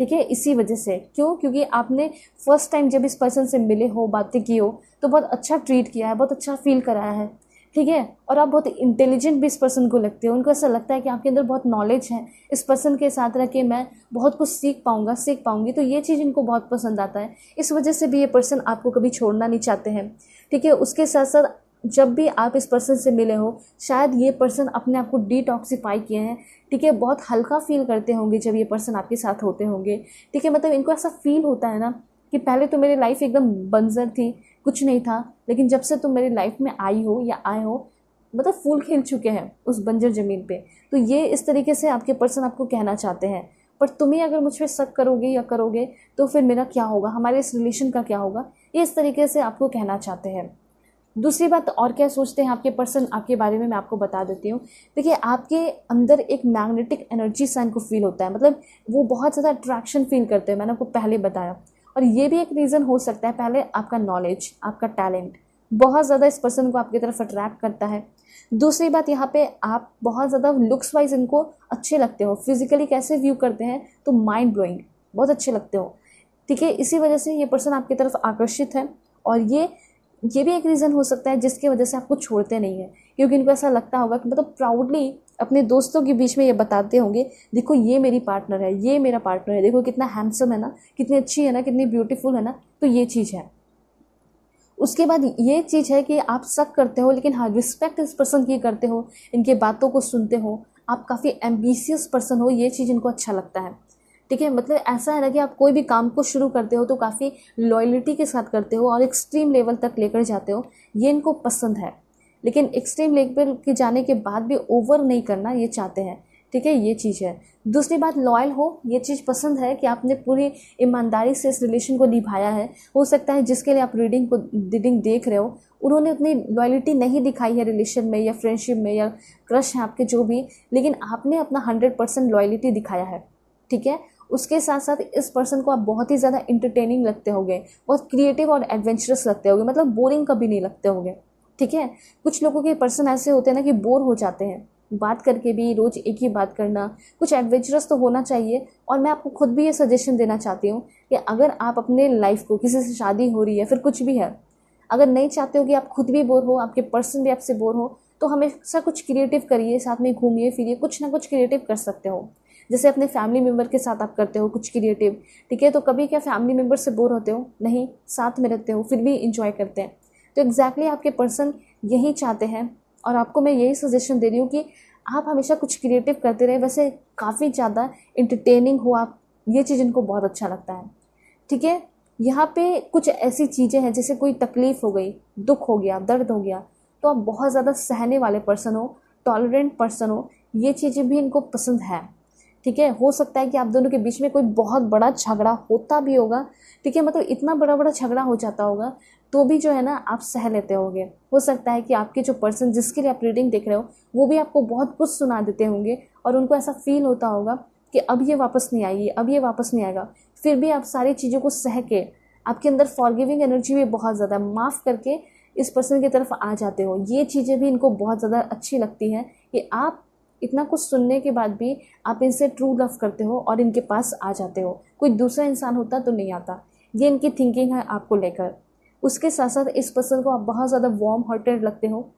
ठीक है। इसी वजह से, क्यों, क्योंकि आपने फर्स्ट टाइम जब इस पर्सन से मिले हो, बातें की हो, तो बहुत अच्छा ट्रीट किया है, बहुत अच्छा फील कराया है, ठीक है। और आप बहुत इंटेलिजेंट भी इस पर्सन को लगते हो। उनको ऐसा लगता है कि आपके अंदर बहुत नॉलेज है, इस पर्सन के साथ रह के मैं बहुत कुछ सीख पाऊंगी। तो ये चीज़ इनको बहुत पसंद आता है। इस वजह से भी ये पर्सन आपको कभी छोड़ना नहीं चाहते हैं, ठीक है। उसके साथ साथ जब भी आप इस पर्सन से मिले हो, शायद ये पर्सन अपने आप को डिटॉक्सिफाई किए हैं, ठीक है। बहुत हल्का फील करते होंगे जब ये पर्सन आपके साथ होते होंगे, ठीक है। मतलब इनको ऐसा फील होता है ना कि पहले तो मेरी लाइफ एकदम बंजर थी, कुछ नहीं था, लेकिन जब से तुम मेरी लाइफ में आई हो या आए हो, मतलब फूल खिल चुके हैं उस बंजर ज़मीन पे। तो ये इस तरीके से आपके पर्सन आपको कहना चाहते हैं। पर तुम्हें अगर मुझ पर शक करोगे या करोगे तो फिर मेरा क्या होगा, हमारे इस रिलेशन का क्या होगा, ये इस तरीके से आपको कहना चाहते हैं। दूसरी बात और क्या सोचते हैं आपके पर्सन आपके बारे में, मैं आपको बता देती हूँ। देखिए, आपके अंदर एक मैग्नेटिक एनर्जी सा इनको फील होता है, मतलब वो बहुत ज़्यादा अट्रैक्शन फील करते हैं, मैंने आपको पहले बताया। और ये भी एक रीज़न हो सकता है, पहले आपका नॉलेज, आपका टैलेंट बहुत ज़्यादा इस पर्सन को आपकी तरफ अट्रैक्ट करता है। दूसरी बात, यहाँ पे आप बहुत ज़्यादा लुक्स वाइज इनको अच्छे लगते हो, फिजिकली कैसे व्यू करते हैं तो माइंड ब्लोइंग, बहुत अच्छे लगते हो, ठीक है। इसी वजह से ये पर्सन आपकी तरफ आकर्षित है। और ये भी एक रीज़न हो सकता है जिसकी वजह से आपको छोड़ते नहीं है, क्योंकि इनको ऐसा लगता होगा कि मतलब प्राउडली अपने दोस्तों के बीच में ये बताते होंगे, देखो ये मेरी पार्टनर है, ये मेरा पार्टनर है, देखो कितना हैंडसम है ना, कितनी अच्छी है ना, कितनी ब्यूटीफुल है ना, तो ये चीज़ है। उसके बाद ये चीज़ है कि आप शक करते हो, लेकिन हाँ रिस्पेक्ट इस पर्सन की करते हो, इनके बातों को सुनते हो, आप काफ़ी एम्बिशियस पर्सन हो, ये चीज़ इनको अच्छा लगता है, ठीक है। मतलब ऐसा है ना कि आप कोई भी काम को शुरू करते हो तो काफ़ी लॉयल्टी के साथ करते हो और एक्सट्रीम लेवल तक लेकर जाते हो, ये इनको पसंद है। लेकिन एक्सट्रीम लेवल के जाने के बाद भी ओवर नहीं करना ये चाहते हैं, ठीक है, ये चीज़ है। दूसरी बात, लॉयल हो, ये चीज़ पसंद है कि आपने पूरी ईमानदारी से इस रिलेशन को निभाया है। हो सकता है जिसके लिए आप रीडिंग देख रहे हो, उन्होंने उतनी लॉयल्टी नहीं दिखाई है रिलेशन में या फ्रेंडशिप में या क्रश है आपके जो भी, लेकिन आपने अपना 100% लॉयल्टी दिखाया है, ठीक है। उसके साथ साथ इस पर्सन को आप बहुत ही ज़्यादा इंटरटेनिंग लगते होगे, बहुत क्रिएटिव और एडवेंचरस लगते होगे, मतलब बोरिंग कभी नहीं लगते होगे, ठीक है। कुछ लोगों के पर्सन ऐसे होते हैं ना कि बोर हो जाते हैं बात करके भी, रोज़ एक ही बात करना, कुछ एडवेंचरस तो होना चाहिए। और मैं आपको खुद भी ये सजेशन देना चाहती हूँ कि अगर आप अपने लाइफ को, किसी से शादी हो रही है फिर कुछ भी है, अगर नहीं चाहते हो कि आप खुद भी बोर हो, आपके पर्सन भी आपसे बोर हो, तो हमेशा कुछ क्रिएटिव करिए, साथ में घूमिए फिरिए, कुछ ना कुछ क्रिएटिव कर सकते हो। जैसे अपने फैमिली मेम्बर के साथ आप करते हो कुछ क्रिएटिव, ठीक है। तो कभी क्या फैमिली मेम्बर से बोर होते हो? नहीं, साथ में रहते हो फिर भी इंजॉय करते हैं। तो एग्जैक्टली आपके पर्सन यही चाहते हैं और आपको मैं यही सजेशन दे रही हूँ कि आप हमेशा कुछ क्रिएटिव करते रहे, वैसे काफ़ी ज़्यादा इंटरटेनिंग हो आप, ये चीज़ इनको बहुत अच्छा लगता है, ठीक है। यहाँ पे कुछ ऐसी चीज़ें हैं जैसे कोई तकलीफ़ हो गई, दुख हो गया, दर्द हो गया, तो आप बहुत ज़्यादा सहने वाले पर्सन हो, टॉलरेंट पर्सन हो, ये चीज़ें भी इनको पसंद है, ठीक है। हो सकता है कि आप दोनों के बीच में कोई बहुत बड़ा झगड़ा होता भी होगा, ठीक है, मतलब इतना बड़ा बड़ा झगड़ा हो जाता होगा तो भी जो है ना आप सह लेते होंगे। हो सकता है कि आपके जो पर्सन जिसके लिए आप रीडिंग देख रहे हो वो भी आपको बहुत कुछ सुना देते होंगे और उनको ऐसा फील होता होगा कि अब ये वापस नहीं आएगी, अब ये वापस नहीं आएगा, फिर भी आप सारी चीज़ों को सह के, आपके अंदर फॉरगिविंग एनर्जी भी बहुत ज़्यादा, माफ़ करके इस पर्सन की तरफ आ जाते हो। ये चीज़ें भी इनको बहुत ज़्यादा अच्छी लगती हैं कि आप इतना कुछ सुनने के बाद भी आप इनसे ट्रू लव करते हो और इनके पास आ जाते हो। कोई दूसरा इंसान होता तो नहीं आता, ये इनकी थिंकिंग है आपको लेकर। उसके साथ साथ इस पर्सन को आप बहुत ज़्यादा वार्म हार्टेड लगते हो,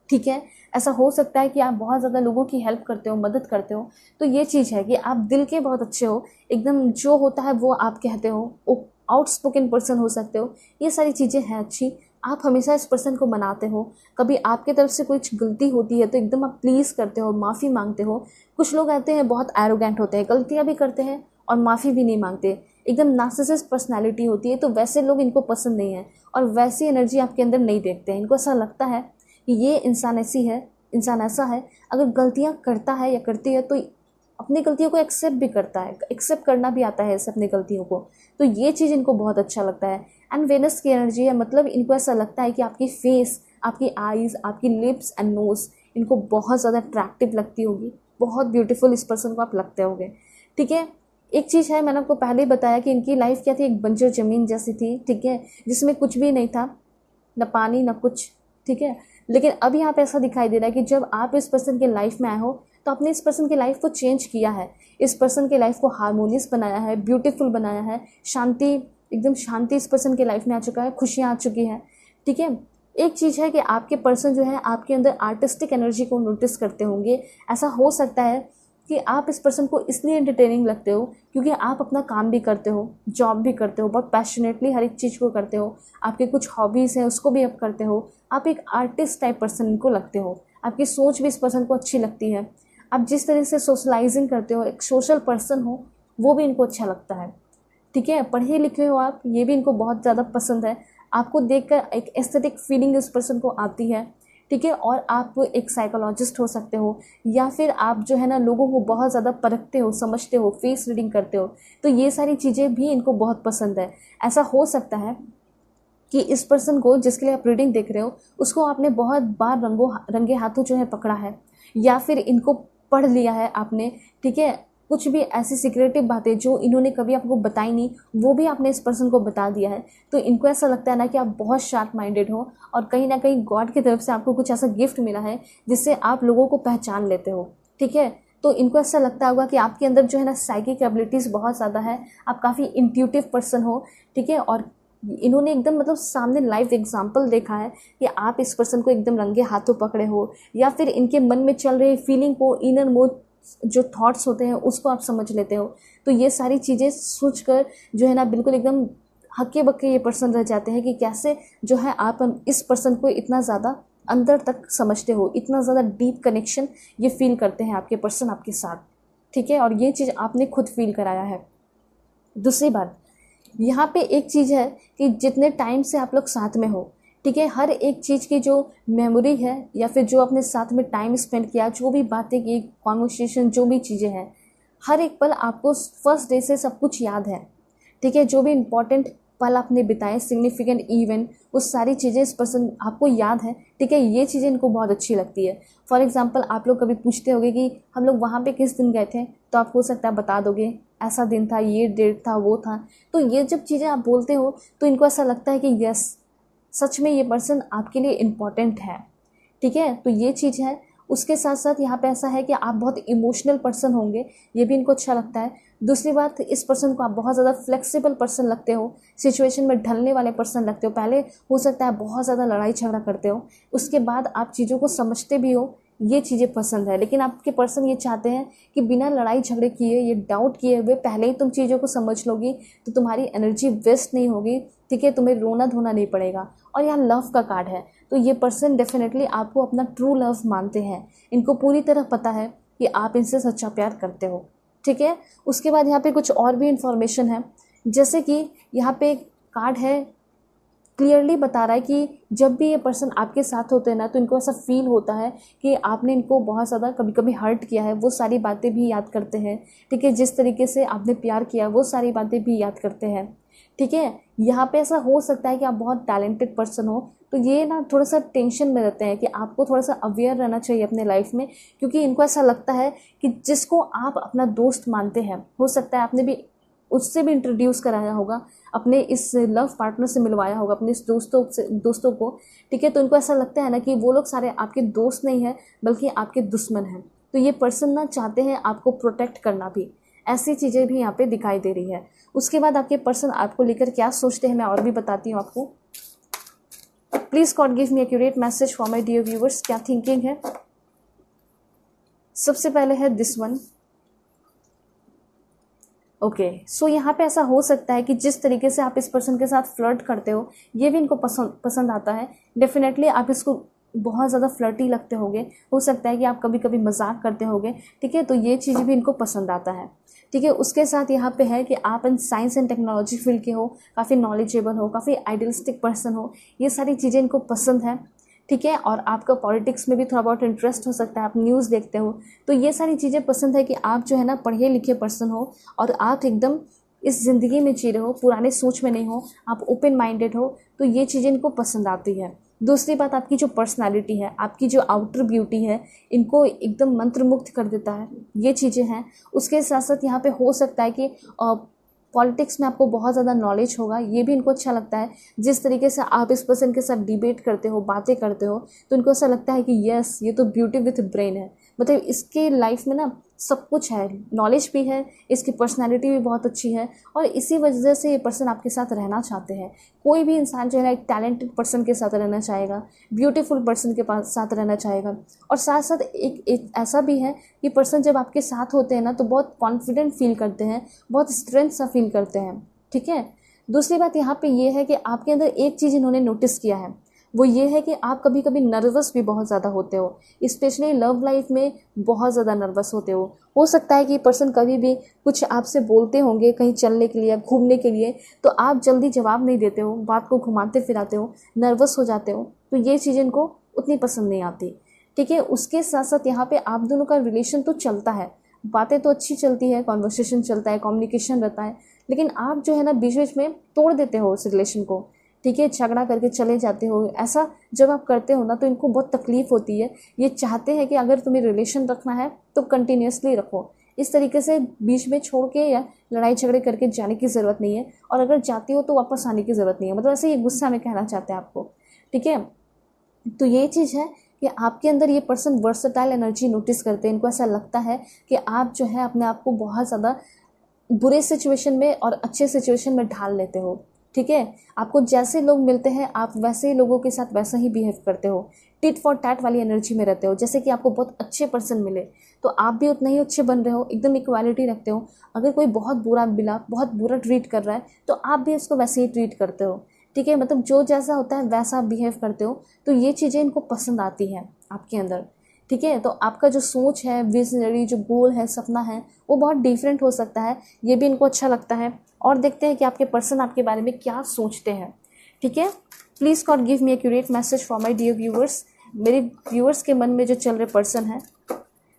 ठीक है। ऐसा हो सकता है कि आप बहुत ज़्यादा लोगों की हेल्प करते हो, मदद करते हो, तो ये चीज़ है कि आप दिल के बहुत अच्छे हो, एकदम जो होता है वो आप कहते हो, आउटस्पोकन पर्सन हो सकते हो, ये सारी चीज़ें हैं अच्छी। आप हमेशा इस पर्सन को मनाते हो, कभी आपके तरफ से कुछ गलती होती है तो एकदम आप प्लीज़ करते हो, माफ़ी मांगते हो। कुछ लोग आते हैं बहुत एरोगेंट होते हैं, गलतियाँ भी करते हैं और माफ़ी भी नहीं मांगते, एकदम नार्सिसिस्ट पर्सनैलिटी होती है, तो वैसे लोग इनको पसंद नहीं है और वैसी एनर्जी आपके अंदर नहीं देखते हैं। इनको ऐसा लगता है कि ये इंसान ऐसी है, इंसान ऐसा है, अगर गलतियाँ करता है या करती है तो अपनी गलतियों को एक्सेप्ट भी करता है, एक्सेप्ट करना भी आता है इसे अपनी गलतियों को, तो ये चीज़ इनको बहुत अच्छा लगता है। एंड वेनस की एनर्जी है, मतलब इनको ऐसा लगता है कि आपकी फेस, आपकी आईज़, आपकी लिप्स एंड नोज़ इनको बहुत ज़्यादा अट्रैक्टिव लगती होगी, बहुत ब्यूटीफुल इस पर्सन को आप लगते होगे, ठीक है। एक चीज़ है, मैंने आपको पहले ही बताया कि इनकी लाइफ क्या थी, एक बंजर ज़मीन जैसी थी, ठीक है, जिसमें कुछ भी नहीं था, न पानी न कुछ, ठीक है। लेकिन अब यहाँ पे ऐसा दिखाई दे रहा है कि जब आप इस पर्सन के लाइफ में आए हो तो आपने इस पर्सन की लाइफ को चेंज किया है, इस पर्सन के लाइफ को हारमोनियस बनाया है, ब्यूटीफुल बनाया है, शांति, एकदम शांति इस पर्सन के लाइफ में आ चुका है, खुशियाँ आ चुकी हैं, ठीक है। एक चीज़ है कि आपके पर्सन जो है आपके अंदर आर्टिस्टिक एनर्जी को नोटिस करते होंगे। ऐसा हो सकता है कि आप इस पर्सन को इसलिए एंटरटेनिंग लगते हो क्योंकि आप अपना काम भी करते हो, जॉब भी करते हो, बहुत पैशनेटली हर एक चीज़ को करते हो, आपके कुछ हॉबीज़ हैं उसको भी आप करते हो, आप एक आर्टिस्ट टाइप पर्सन इनको लगते हो, आपकी सोच भी इस पर्सन को अच्छी लगती है, आप जिस तरह से सोशलाइजिंग करते हो, एक सोशल पर्सन हो, वो भी इनको अच्छा लगता है, ठीक है। पढ़े लिखे हो आप, ये भी इनको बहुत ज़्यादा पसंद है, आपको देखकर एक एस्थेटिक फीलिंग इस पर्सन को आती है, ठीक है। और आप एक साइकोलॉजिस्ट हो सकते हो या फिर आप जो है ना लोगों को बहुत ज़्यादा परखते हो, समझते हो, फेस रीडिंग करते हो, तो ये सारी चीज़ें भी इनको बहुत पसंद है। ऐसा हो सकता है कि इस पर्सन को जिसके लिए आप रीडिंग देख रहे हो उसको आपने बहुत बार रंगे हाथों जो है पकड़ा है, या फिर इनको पढ़ लिया है आपने, ठीक है। कुछ भी ऐसी सीक्रेटिव बातें जो इन्होंने कभी आपको बताई नहीं वो भी आपने इस पर्सन को बता दिया है। तो इनको ऐसा लगता है ना कि आप बहुत शार्प माइंडेड हो और कहीं ना कहीं गॉड की तरफ से आपको कुछ ऐसा गिफ्ट मिला है जिससे आप लोगों को पहचान लेते हो, ठीक है। तो इनको ऐसा लगता होगा कि आपके अंदर जो है ना साइकिक एबिलिटीज़ बहुत ज़्यादा है, आप काफ़ी इंट्यूटिव पर्सन हो, ठीक है। और इन्होंने एकदम मतलब सामने लाइव एग्जाम्पल देखा है कि आप इस पर्सन को एकदम रंगे हाथों पकड़े हो, या फिर इनके मन में चल रही फीलिंग को, इनर मोड जो थॉट्स होते हैं उसको आप समझ लेते हो। तो ये सारी चीज़ें सोचकर जो है ना बिल्कुल एकदम हक्के बक्के ये पर्सन रह जाते हैं कि कैसे जो है आप इस पर्सन को इतना ज़्यादा अंदर तक समझते हो, इतना ज़्यादा डीप कनेक्शन ये फील करते हैं आपके पर्सन आपके साथ, ठीक है। और ये चीज़ आपने खुद फील कराया है। दूसरी बात यहाँ पे एक चीज़ है कि जितने टाइम से आप लोग साथ में हो, ठीक है, हर एक चीज़ की जो मेमोरी है या फिर जो अपने साथ में टाइम स्पेंड किया, जो भी बातें की, कॉन्वर्सेशन, जो भी चीज़ें हैं, हर एक पल आपको फर्स्ट डे से सब कुछ याद है, ठीक है। जो भी इम्पोर्टेंट पल आपने बिताए, सिग्निफिकेंट इवेंट, वो सारी चीज़ें इस पर्सन आपको याद है, ठीक है। ये चीज़ें इनको बहुत अच्छी लगती है। फॉर एग्जांपल आप लोग कभी पूछते होगे कि हम लोग वहाँ पे किस दिन गए थे, तो आप हो सकता है बता दोगे ऐसा दिन था, ये डेट था, वो था। तो ये जब चीज़ें आप बोलते हो तो इनको ऐसा लगता है कि यस, सच में ये पर्सन आपके लिए इम्पॉर्टेंट है, ठीक है। तो ये चीज़ है। उसके साथ साथ यहाँ पे ऐसा है कि आप बहुत इमोशनल पर्सन होंगे, ये भी इनको अच्छा लगता है। दूसरी बात, इस पर्सन को आप बहुत ज़्यादा फ्लेक्सिबल पर्सन लगते हो, सिचुएशन में ढलने वाले पर्सन लगते हो। पहले हो सकता है बहुत ज़्यादा लड़ाई झगड़ा करते हो, उसके बाद आप चीज़ों को समझते भी हो, ये चीज़ें पसंद है। लेकिन आपके पर्सन ये चाहते हैं कि बिना लड़ाई झगड़े किए, ये डाउट किए हुए पहले ही तुम चीज़ों को समझ लोगी तो तुम्हारी एनर्जी वेस्ट नहीं होगी, ठीक है, तुम्हें रोना धोना नहीं पड़ेगा। और यहाँ लव का कार्ड है, तो ये पर्सन डेफिनेटली आपको अपना ट्रू लव मानते हैं। इनको पूरी तरह पता है कि आप इनसे सच्चा प्यार करते हो, ठीक है। उसके बाद यहाँ पे कुछ और भी इंफॉर्मेशन है, जैसे कि यहाँ पे कार्ड है क्लियरली बता रहा है कि जब भी ये पर्सन आपके साथ होते हैं ना, तो इनको ऐसा फील होता है कि आपने इनको बहुत ज़्यादा कभी कभी हर्ट किया है, वो सारी बातें भी याद करते हैं, ठीक है। जिस तरीके से आपने प्यार किया वो सारी बातें भी याद करते हैं, ठीक है। यहाँ पे ऐसा हो सकता है कि आप बहुत टैलेंटेड पर्सन हो, तो ये ना थोड़ा सा टेंशन में रहते हैं कि आपको थोड़ा सा अवेयर रहना चाहिए अपने लाइफ में, क्योंकि इनको ऐसा लगता है कि जिसको आप अपना दोस्त मानते हैं, हो सकता है आपने भी उससे भी इंट्रोड्यूस कराया होगा, अपने इस लव पार्टनर से मिलवाया होगा अपने इस दोस्तों को, ठीक है। तो इनको ऐसा लगता है ना कि वो लोग सारे आपके दोस्त नहीं हैं बल्कि आपके दुश्मन हैं। तो ये पर्सन ना चाहते हैं आपको प्रोटेक्ट करना भी, ऐसी चीज़ें भी यहाँ पे दिखाई दे रही है। उसके बाद आपके पर्सन आपको लेकर क्या सोचते हैं मैं और भी बताती हूँ आपको। Please God give me accurate message for my dear viewers, क्या थिंकिंग है। सबसे पहले है दिस वन। ओके, सो यहाँ पे ऐसा हो सकता है कि जिस तरीके से आप इस पर्सन के साथ फ्लर्ट करते हो ये भी इनको पसंद आता है। डेफिनेटली आप इसको बहुत ज़्यादा फ्लर्टी लगते होगे, हो सकता है कि आप कभी कभी मजाक करते होगे, ठीक है। तो ये चीज़ भी इनको पसंद आता है, ठीक है। उसके साथ यहाँ पे है कि आप in science and technology field के हो, काफ़ी नॉलेजेबल हो, काफ़ी आइडियलिस्टिक पर्सन हो, ये सारी चीज़ें इनको पसंद है, ठीक है। और आपका पॉलिटिक्स में भी थोड़ा बहुत इंटरेस्ट हो सकता है, आप न्यूज़ देखते हो, तो ये सारी चीज़ें पसंद है कि आप जो है ना पढ़े लिखे पर्सन हो और आप एकदम इस ज़िंदगी में जी रहे हो, पुराने सोच में नहीं हो, आप ओपन माइंडेड हो, तो ये चीज़ें इनको पसंद आती है। दूसरी बात, आपकी जो पर्सनालिटी है, आपकी जो आउटर ब्यूटी है, इनको एकदम मंत्रमुग्ध कर देता है, ये चीज़ें हैं। उसके साथ साथ यहाँ पे हो सकता है कि पॉलिटिक्स में आपको बहुत ज़्यादा नॉलेज होगा, ये भी इनको अच्छा लगता है। जिस तरीके से आप इस पर्सन के साथ डिबेट करते हो, बातें करते हो, तो इनको ऐसा लगता है कि यस, ये तो ब्यूटी विथ ब्रेन है, मतलब इसके लाइफ में ना सब कुछ है, नॉलेज भी है, इसकी पर्सनालिटी भी बहुत अच्छी है, और इसी वजह से ये पर्सन आपके साथ रहना चाहते हैं। कोई भी इंसान जो है ना एक टैलेंटेड पर्सन के साथ रहना चाहेगा, ब्यूटीफुल पर्सन के साथ रहना चाहेगा। और साथ साथ एक ऐसा भी है कि पर्सन जब आपके साथ होते हैं ना तो बहुत कॉन्फिडेंट फील करते हैं, बहुत स्ट्रेंथ सा फील करते हैं, ठीक है। दूसरी बात यहाँ पे ये है कि आपके अंदर एक चीज़ इन्होंने नोटिस किया है, वो ये है कि आप कभी कभी नर्वस भी बहुत ज़्यादा होते हो, स्पेशली लव लाइफ में बहुत ज़्यादा नर्वस होते हो सकता है कि पर्सन कभी भी कुछ आपसे बोलते होंगे कहीं चलने के लिए, घूमने के लिए, तो आप जल्दी जवाब नहीं देते हो, बात को घुमाते फिराते हो, नर्वस हो जाते हो, तो ये चीज़ इनको उतनी पसंद नहीं आती, ठीक है। उसके साथ साथ यहाँ पे आप दोनों का रिलेशन तो चलता है, बातें तो अच्छी चलती है, कॉन्वर्सेशन चलता है, कम्युनिकेशन रहता है, लेकिन आप जो है ना बीच बीच में तोड़ देते हो उस रिलेशन को, ठीक है, झगड़ा करके चले जाते हो। ऐसा जब आप करते हो ना तो इनको बहुत तकलीफ़ होती है। ये चाहते हैं कि अगर तुम्हें रिलेशन रखना है तो कंटिन्यूसली रखो, इस तरीके से बीच में छोड़ के या लड़ाई झगड़े करके जाने की ज़रूरत नहीं है, और अगर जाती हो तो वापस आने की ज़रूरत नहीं है। मतलब ऐसे ये गुस्सा में कहना चाहते हैं आपको, ठीक है। तो ये चीज़ है कि आपके अंदर ये पर्सन वर्सटाइल एनर्जी नोटिस करते हैं। इनको ऐसा लगता है कि आप जो है अपने आप को बहुत ज़्यादा बुरे सिचुएशन में और अच्छे सिचुएशन में ढाल लेते हो, ठीक है। आपको जैसे लोग मिलते हैं आप वैसे ही लोगों के साथ वैसा ही बिहेव करते हो, टिट फॉर टैट वाली एनर्जी में रहते हो। जैसे कि आपको बहुत अच्छे पर्सन मिले तो आप भी उतना ही अच्छे बन रहे हो, एकदम इक्वालिटी रखते हो। अगर कोई बहुत बुरा मिला, बहुत बुरा ट्रीट कर रहा है तो आप भी उसको वैसे ही ट्रीट करते हो, ठीक है। मतलब जो जैसा होता है वैसा आप बिहेव करते हो। तो ये चीज़ें इनको पसंद आती है आपके अंदर, ठीक है। तो आपका जो सोच है, विजनरी जो गोल है, सपना है, वो बहुत डिफरेंट हो सकता है, ये भी इनको अच्छा लगता है। और देखते हैं कि आपके पर्सन आपके बारे में क्या सोचते हैं, ठीक है। Please God give me accurate message for my dear viewers. मेरे व्यूअर्स के मन में जो चल रहे पर्सन है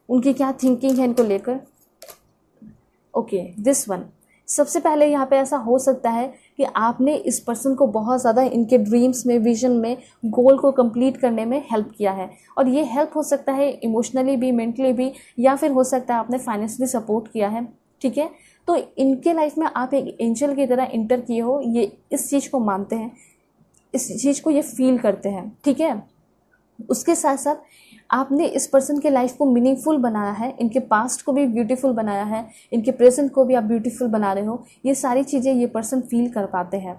उनकी क्या थिंकिंग है इनको लेकर। Okay, this one. सबसे पहले यहाँ पे ऐसा हो सकता है कि आपने इस पर्सन को बहुत ज़्यादा इनके ड्रीम्स में, विजन में, गोल को कंप्लीट करने में हेल्प किया है। और ये हेल्प हो सकता है इमोशनली भी, मेंटली भी, या फिर हो सकता है आपने फाइनेंशियली सपोर्ट किया है, ठीक है। तो इनके लाइफ में आप एक एंजल की तरह इंटर किए हो, ये इस चीज़ को मानते हैं, इस चीज़ को ये फील करते हैं, ठीक है। उसके साथ साथ आपने इस पर्सन के लाइफ को मीनिंगफुल बनाया है, इनके पास्ट को भी ब्यूटीफुल बनाया है, इनके प्रेजेंट को भी आप ब्यूटीफुल बना रहे हो। ये सारी चीज़ें ये पर्सन फील कर पाते हैं,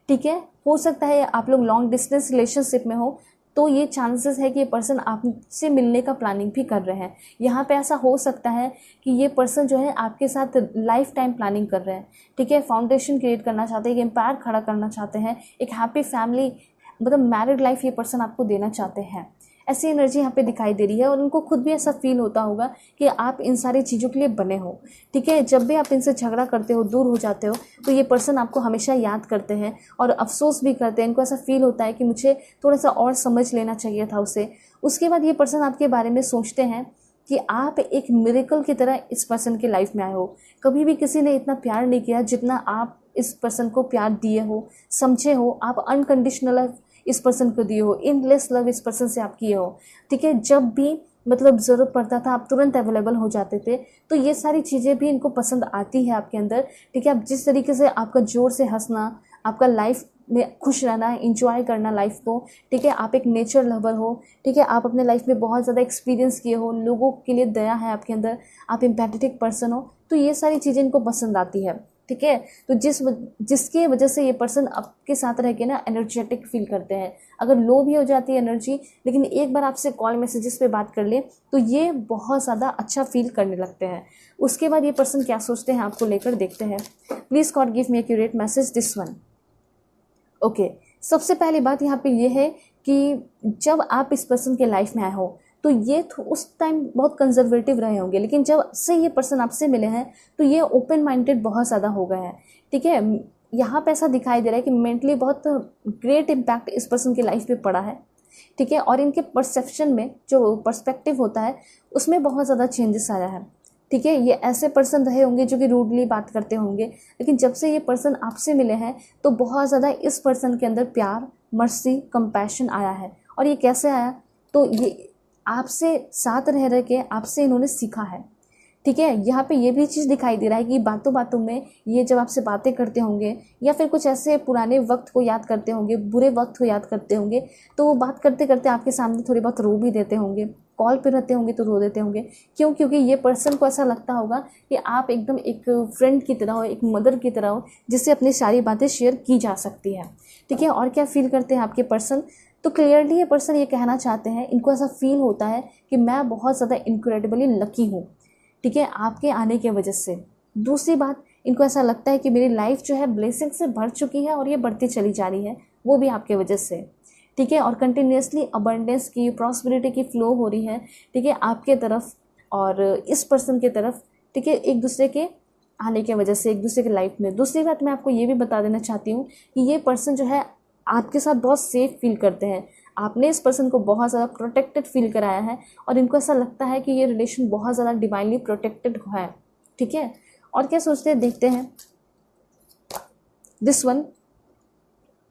ठीक है। हो सकता है आप लोग लॉन्ग डिस्टेंस रिलेशनशिप में हो तो ये चांसेस है कि ये पर्सन आपसे मिलने का प्लानिंग भी कर रहे हैं। यहाँ पे ऐसा हो सकता है कि ये पर्सन जो है आपके साथ लाइफ टाइम प्लानिंग कर रहे हैं, ठीक है। फाउंडेशन क्रिएट करना चाहते हैं, एक एम्पायर खड़ा करना चाहते हैं, एक हैप्पी फैमिली, मतलब मैरिड लाइफ ये पर्सन आपको देना चाहते हैं। ऐसी एनर्जी यहाँ पे दिखाई दे रही है। और उनको खुद भी ऐसा फील होता होगा कि आप इन सारी चीज़ों के लिए बने हो, ठीक है। जब भी आप इनसे झगड़ा करते हो, दूर हो जाते हो, तो ये पर्सन आपको हमेशा याद करते हैं और अफसोस भी करते हैं। इनको ऐसा फील होता है कि मुझे थोड़ा सा और समझ लेना चाहिए था उसे। उसके बाद ये पर्सन आपके बारे में सोचते हैं कि आप एक मिरेकल की तरह इस पर्सन की लाइफ में आए हो। कभी भी किसी ने इतना प्यार नहीं किया जितना आप इस पर्सन को प्यार दिए हो, समझे हो। आप अनकंडीशनल इस पर्सन को दिए हो, इनलेस लव इस पर्सन से आप किए हो, ठीक है। जब भी मतलब ज़रूरत पड़ता था आप तुरंत अवेलेबल हो जाते थे। तो ये सारी चीज़ें भी इनको पसंद आती है आपके अंदर, ठीक है। आप जिस तरीके से आपका जोर से हंसना, आपका लाइफ में खुश रहना, इंजॉय करना लाइफ को, ठीक है। आप एक नेचर लवर हो, ठीक है। आप अपने लाइफ में बहुत ज़्यादा एक्सपीरियंस किए हो, लोगों के लिए दया है आपके अंदर, आप एम्पैथेटिक पर्सन हो। तो ये सारी चीज़ें इनको पसंद आती है, ठीक है। तो जिसकी वजह से ये पर्सन आपके साथ रह के ना एनर्जेटिक फील करते हैं। अगर लो भी हो जाती है एनर्जी, लेकिन एक बार आपसे कॉल मैसेजेस पे बात कर ले तो ये बहुत ज़्यादा अच्छा फील करने लगते हैं। उसके बाद ये पर्सन क्या सोचते हैं आपको लेकर, देखते हैं। Please God give me accurate message this one. Okay, सबसे पहली बात यहाँ पे ये है कि जब आप इस पर्सन के लाइफ में आए हो तो ये उस टाइम बहुत कंजर्वेटिव रहे होंगे, लेकिन जब से ये पर्सन आपसे मिले हैं तो ये ओपन माइंडेड बहुत ज़्यादा हो गए हैं, ठीक है। यहाँ पे ऐसा दिखाई दे रहा है कि मेंटली बहुत ग्रेट इम्पैक्ट इस पर्सन की लाइफ पे पड़ा है, ठीक है। और इनके परसेप्शन में जो पर्सपेक्टिव होता है उसमें बहुत ज़्यादा चेंजेस आया है, ठीक है। ये ऐसे पर्सन रहे होंगे जो कि रूडली बात करते होंगे, लेकिन जब से ये पर्सन आपसे मिले हैं तो बहुत ज़्यादा इस पर्सन के अंदर प्यार, मर्सी, कंपैशन आया है। और ये कैसे आया, तो ये आपसे साथ रह के आपसे इन्होंने सीखा है, ठीक है। यहाँ पे ये भी चीज़ दिखाई दे रहा है कि बातों बातों में ये जब आपसे बातें करते होंगे या फिर कुछ ऐसे पुराने वक्त को याद करते होंगे, बुरे वक्त को याद करते होंगे, तो वो बात करते करते आपके सामने थोड़ी बहुत रो भी देते होंगे। कॉल पे रहते होंगे तो रो देते होंगे। क्यों? क्योंकि ये पर्सन को ऐसा लगता होगा कि आप एकदम एक फ्रेंड की तरह हो, एक मदर की तरह हो, जिससे अपनी सारी बातें शेयर की जा सकती है, ठीक है। और क्या फील करते हैं आपके पर्सन, तो क्लियरली ये पर्सन ये कहना चाहते हैं, इनको ऐसा फील होता है कि मैं बहुत ज़्यादा इनक्रेडिबली लकी हूँ, ठीक है, आपके आने की वजह से। दूसरी बात, इनको ऐसा लगता है कि मेरी लाइफ जो है ब्लेसिंग से भर चुकी है और ये बढ़ती चली जा रही है, वो भी आपके वजह से, ठीक है। और कंटिन्यूसली अबंडेंस की, प्रॉस्पेरिटी की फ्लो हो रही है, ठीक है, आपके तरफ और इस पर्सन की तरफ, ठीक है, एक दूसरे के आने की वजह से, एक दूसरे के लाइफ में। दूसरी बात मैं आपको ये भी बता देना चाहती हूँ कि ये पर्सन जो है आपके साथ बहुत सेफ फील करते हैं। आपने इस पर्सन को बहुत ज़्यादा प्रोटेक्टेड फील कराया है और इनको ऐसा लगता है कि ये रिलेशन बहुत ज़्यादा डिवाइनली प्रोटेक्टेड है, ठीक है। और क्या सोचते हैं, देखते हैं दिस वन।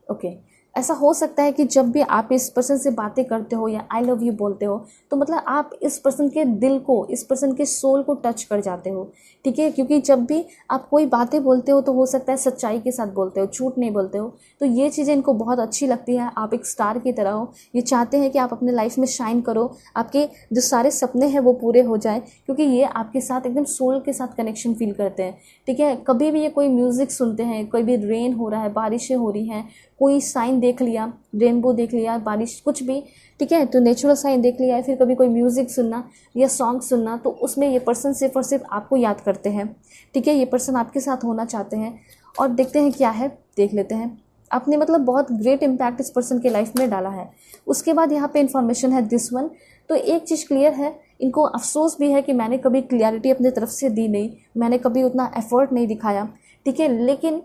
ओके, ऐसा हो सकता है कि जब भी आप इस पर्सन से बातें करते हो या आई लव यू बोलते हो, तो मतलब आप इस पर्सन के दिल को, इस पर्सन के सोल को टच कर जाते हो। ठीक है, क्योंकि जब भी आप कोई बातें बोलते हो तो हो सकता है सच्चाई के साथ बोलते हो, झूठ नहीं बोलते हो। तो ये चीज़ें इनको बहुत अच्छी लगती है। आप एक स्टार की तरह हो, ये चाहते हैं कि आप अपने लाइफ में शाइन करो, आपके जो सारे सपने हैं वो पूरे हो जाए, क्योंकि ये आपके साथ एकदम सोल के साथ कनेक्शन फील करते हैं। ठीक है, कभी भी ये कोई म्यूज़िक सुनते हैं, कोई भी रेन हो रहा है, बारिशें हो रही हैं, कोई साइन देख लिया, रेनबो देख लिया, बारिश कुछ भी, ठीक है, तो नेचुरल साइन देख लिया, या फिर कभी कोई म्यूज़िक सुनना या सॉन्ग सुनना, तो उसमें ये पर्सन सिर्फ और सिर्फ आपको याद करते हैं। ठीक है, ये पर्सन आपके साथ होना चाहते हैं। और देखते हैं क्या है, देख लेते हैं। आपने मतलब बहुत ग्रेट इम्पैक्ट इस पर्सन के लाइफ में डाला है। उसके बाद यहाँ पे इन्फॉर्मेशन है दिस वन। तो एक चीज़ क्लियर है, इनको अफसोस भी है कि मैंने कभी क्लियरिटी अपनी तरफ से दी नहीं, मैंने कभी उतना एफर्ट नहीं दिखाया। ठीक है, लेकिन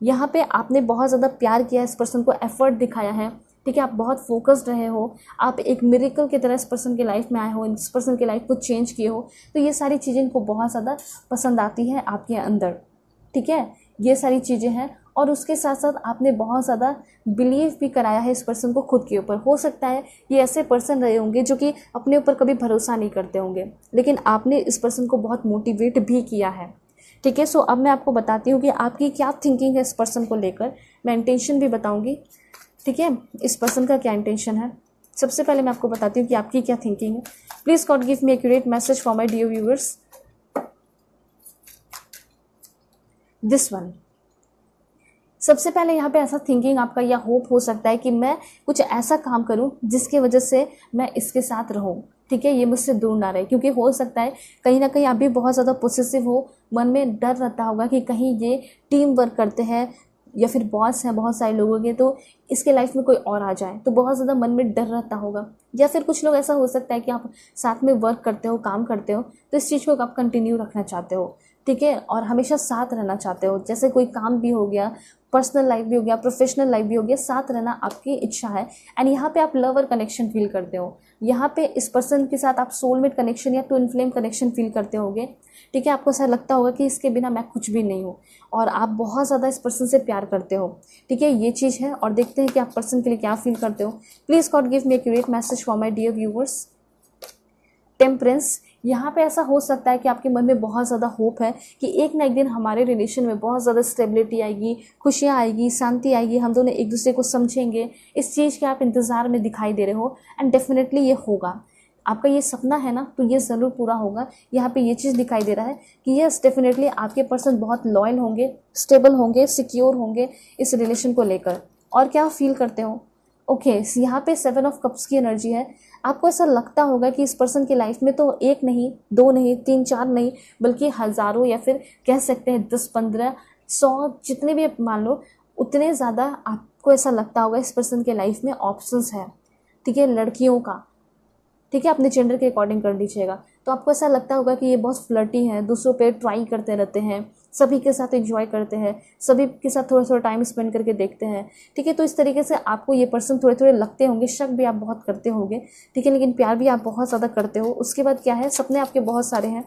यहाँ पे आपने बहुत ज़्यादा प्यार किया, इस पर्सन को एफर्ट दिखाया है। ठीक है, आप बहुत फोकस्ड रहे हो, आप एक मिरेकल की तरह इस पर्सन के लाइफ में आए हो, इस पर्सन की लाइफ को चेंज किए हो। तो ये सारी चीज़ें इनको बहुत ज़्यादा पसंद आती है आपके अंदर। ठीक है, ये सारी चीज़ें हैं। और उसके साथ साथ आपने बहुत ज़्यादा बिलीव भी कराया है इस पर्सन को खुद के ऊपर। हो सकता है ये ऐसे पर्सन रहे होंगे जो कि अपने ऊपर कभी भरोसा नहीं करते होंगे, लेकिन आपने इस पर्सन को बहुत मोटिवेट भी किया है। ठीक है, सो अब मैं आपको बताती हूँ कि आपकी क्या थिंकिंग है इस पर्सन को लेकर। मैं इंटेंशन भी बताऊँगी। ठीक है, इस पर्सन का क्या इंटेंशन है। सबसे पहले मैं आपको बताती हूँ कि आपकी क्या थिंकिंग है। Please God give me accurate message for my dear viewers. This one. सबसे पहले यहाँ पे ऐसा थिंकिंग आपका या होप हो सकता है कि मैं कुछ ऐसा काम करूँ जिसकी वजह से मैं इसके साथ रहूँ। ठीक है, ये मुझसे दूर ना रहे, क्योंकि हो सकता है कहीं ना कहीं आप भी बहुत ज़्यादा पोसेसिव हो, मन में डर रहता होगा कि कहीं ये टीम वर्क करते हैं या फिर बॉस हैं बहुत सारे लोगों के, तो इसके लाइफ में कोई और आ जाए, तो बहुत ज़्यादा मन में डर रहता होगा। या फिर कुछ लोग ऐसा हो सकता है कि आप साथ में वर्क करते हो, काम करते हो, तो इस चीज़ को आप कंटिन्यू रखना चाहते हो। ठीक है, और हमेशा साथ रहना चाहते हो, जैसे कोई काम भी हो गया, पर्सनल लाइफ भी हो गया, प्रोफेशनल लाइफ भी हो गया, साथ रहना आपकी इच्छा है। एंड यहाँ पे आप लवर कनेक्शन फील करते हो, यहाँ पे इस पर्सन के साथ आप सोलमेट कनेक्शन या ट्विन फ्लेम कनेक्शन फील करते होगे। ठीक है, आपको ऐसा लगता होगा कि इसके बिना मैं कुछ भी नहीं हूँ, और आप बहुत ज़्यादा इस पर्सन से प्यार करते हो। ठीक है, ये चीज़ है। और देखते हैं कि आप पर्सन के लिए क्या फील करते हो। Please God give me accurate message for my dear viewers. Temperance. यहाँ पे ऐसा हो सकता है कि आपके मन में बहुत ज़्यादा होप है कि एक ना एक दिन हमारे रिलेशन में बहुत ज़्यादा स्टेबिलिटी आएगी, खुशियाँ आएगी, शांति आएगी, हम दोनों एक दूसरे को समझेंगे। इस चीज़ के आप इंतज़ार में दिखाई दे रहे हो, एंड डेफिनेटली ये होगा। आपका ये सपना है ना, तो ये ज़रूर पूरा होगा। यहाँ पे ये चीज़ दिखाई दे रहा है कि यस डेफिनेटली आपके पर्सन बहुत लॉयल होंगे, स्टेबल होंगे, सिक्योर होंगे इस रिलेशन को लेकर। और क्या फील करते हो? ओके, यहाँ पे 7 ऑफ कप्स की एनर्जी है। आपको ऐसा लगता होगा कि इस पर्सन की लाइफ में तो एक नहीं, दो नहीं, तीन चार नहीं, बल्कि हज़ारों, या फिर कह सकते हैं 10, 15, 100, जितने भी आप मान लो, उतने ज़्यादा आपको ऐसा लगता होगा इस पर्सन के लाइफ में ऑप्शंस है। ठीक है, लड़कियों का, ठीक है, अपने जेंडर के अकॉर्डिंग कर लीजिएगा। तो आपको ऐसा लगता होगा कि ये बहुत फ्लर्टी है, दूसरों पे ट्राई करते रहते हैं, सभी के साथ एंजॉय करते हैं, सभी के साथ थोड़ा थोड़ा टाइम स्पेंड करके देखते हैं। ठीक है, तो इस तरीके से आपको ये पर्सन थोड़े थोड़े लगते होंगे, शक भी आप बहुत करते होंगे। ठीक है, लेकिन प्यार भी आप बहुत ज़्यादा करते हो। उसके बाद क्या है, सपने आपके बहुत सारे हैं।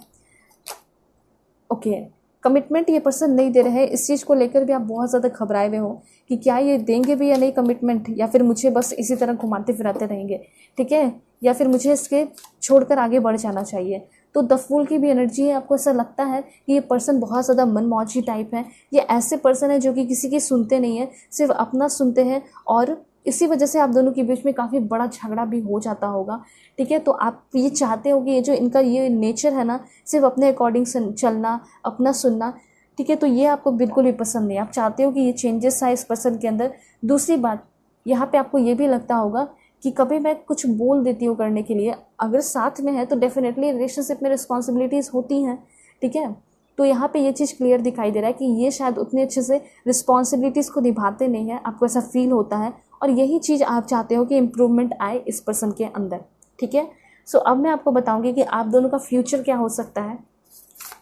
ओके, कमिटमेंट ये पर्सन नहीं दे रहे हैं, इस चीज़ को लेकर भी आप बहुत ज़्यादा घबराए हुए हो कि क्या ये देंगे भी या नहीं कमिटमेंट, या फिर मुझे बस इसी तरह घुमाते फिराते रहेंगे। ठीक है, या फिर मुझे इसके छोड़कर आगे बढ़ जाना चाहिए। तो द फूल की भी एनर्जी है। आपको ऐसा लगता है कि ये पर्सन बहुत ज़्यादा मनमौजी टाइप है। ये ऐसे पर्सन है जो कि किसी की सुनते नहीं है, सिर्फ अपना सुनते हैं, और इसी वजह से आप दोनों के बीच में काफ़ी बड़ा झगड़ा भी हो जाता होगा। ठीक है, तो आप ये चाहते हो कि ये जो इनका ये नेचर है ना, सिर्फ अपने अकॉर्डिंग चलना, अपना सुनना। ठीक है, तो ये आपको बिल्कुल भी पसंद नहीं। आप चाहते हो कि ये चेंजेस आए इस पर्सन के अंदर। दूसरी बात, यहाँ पे आपको ये भी लगता होगा कि कभी मैं कुछ बोल देती हूँ करने के लिए, अगर साथ में है तो डेफिनेटली रिलेशनशिप में रिस्पॉन्सिबिलिटीज़ होती हैं। ठीक है, तो यहाँ पे ये चीज़ क्लियर दिखाई दे रहा है कि ये शायद उतने अच्छे से रिस्पॉन्सिबिलिटीज़ को निभाते नहीं हैं, आपको ऐसा फील होता है, और यही चीज़ आप चाहते हो कि इम्प्रूवमेंट आए इस पर्सन के अंदर। ठीक है, सो अब मैं आपको बताऊंगी कि आप दोनों का फ्यूचर क्या हो सकता है।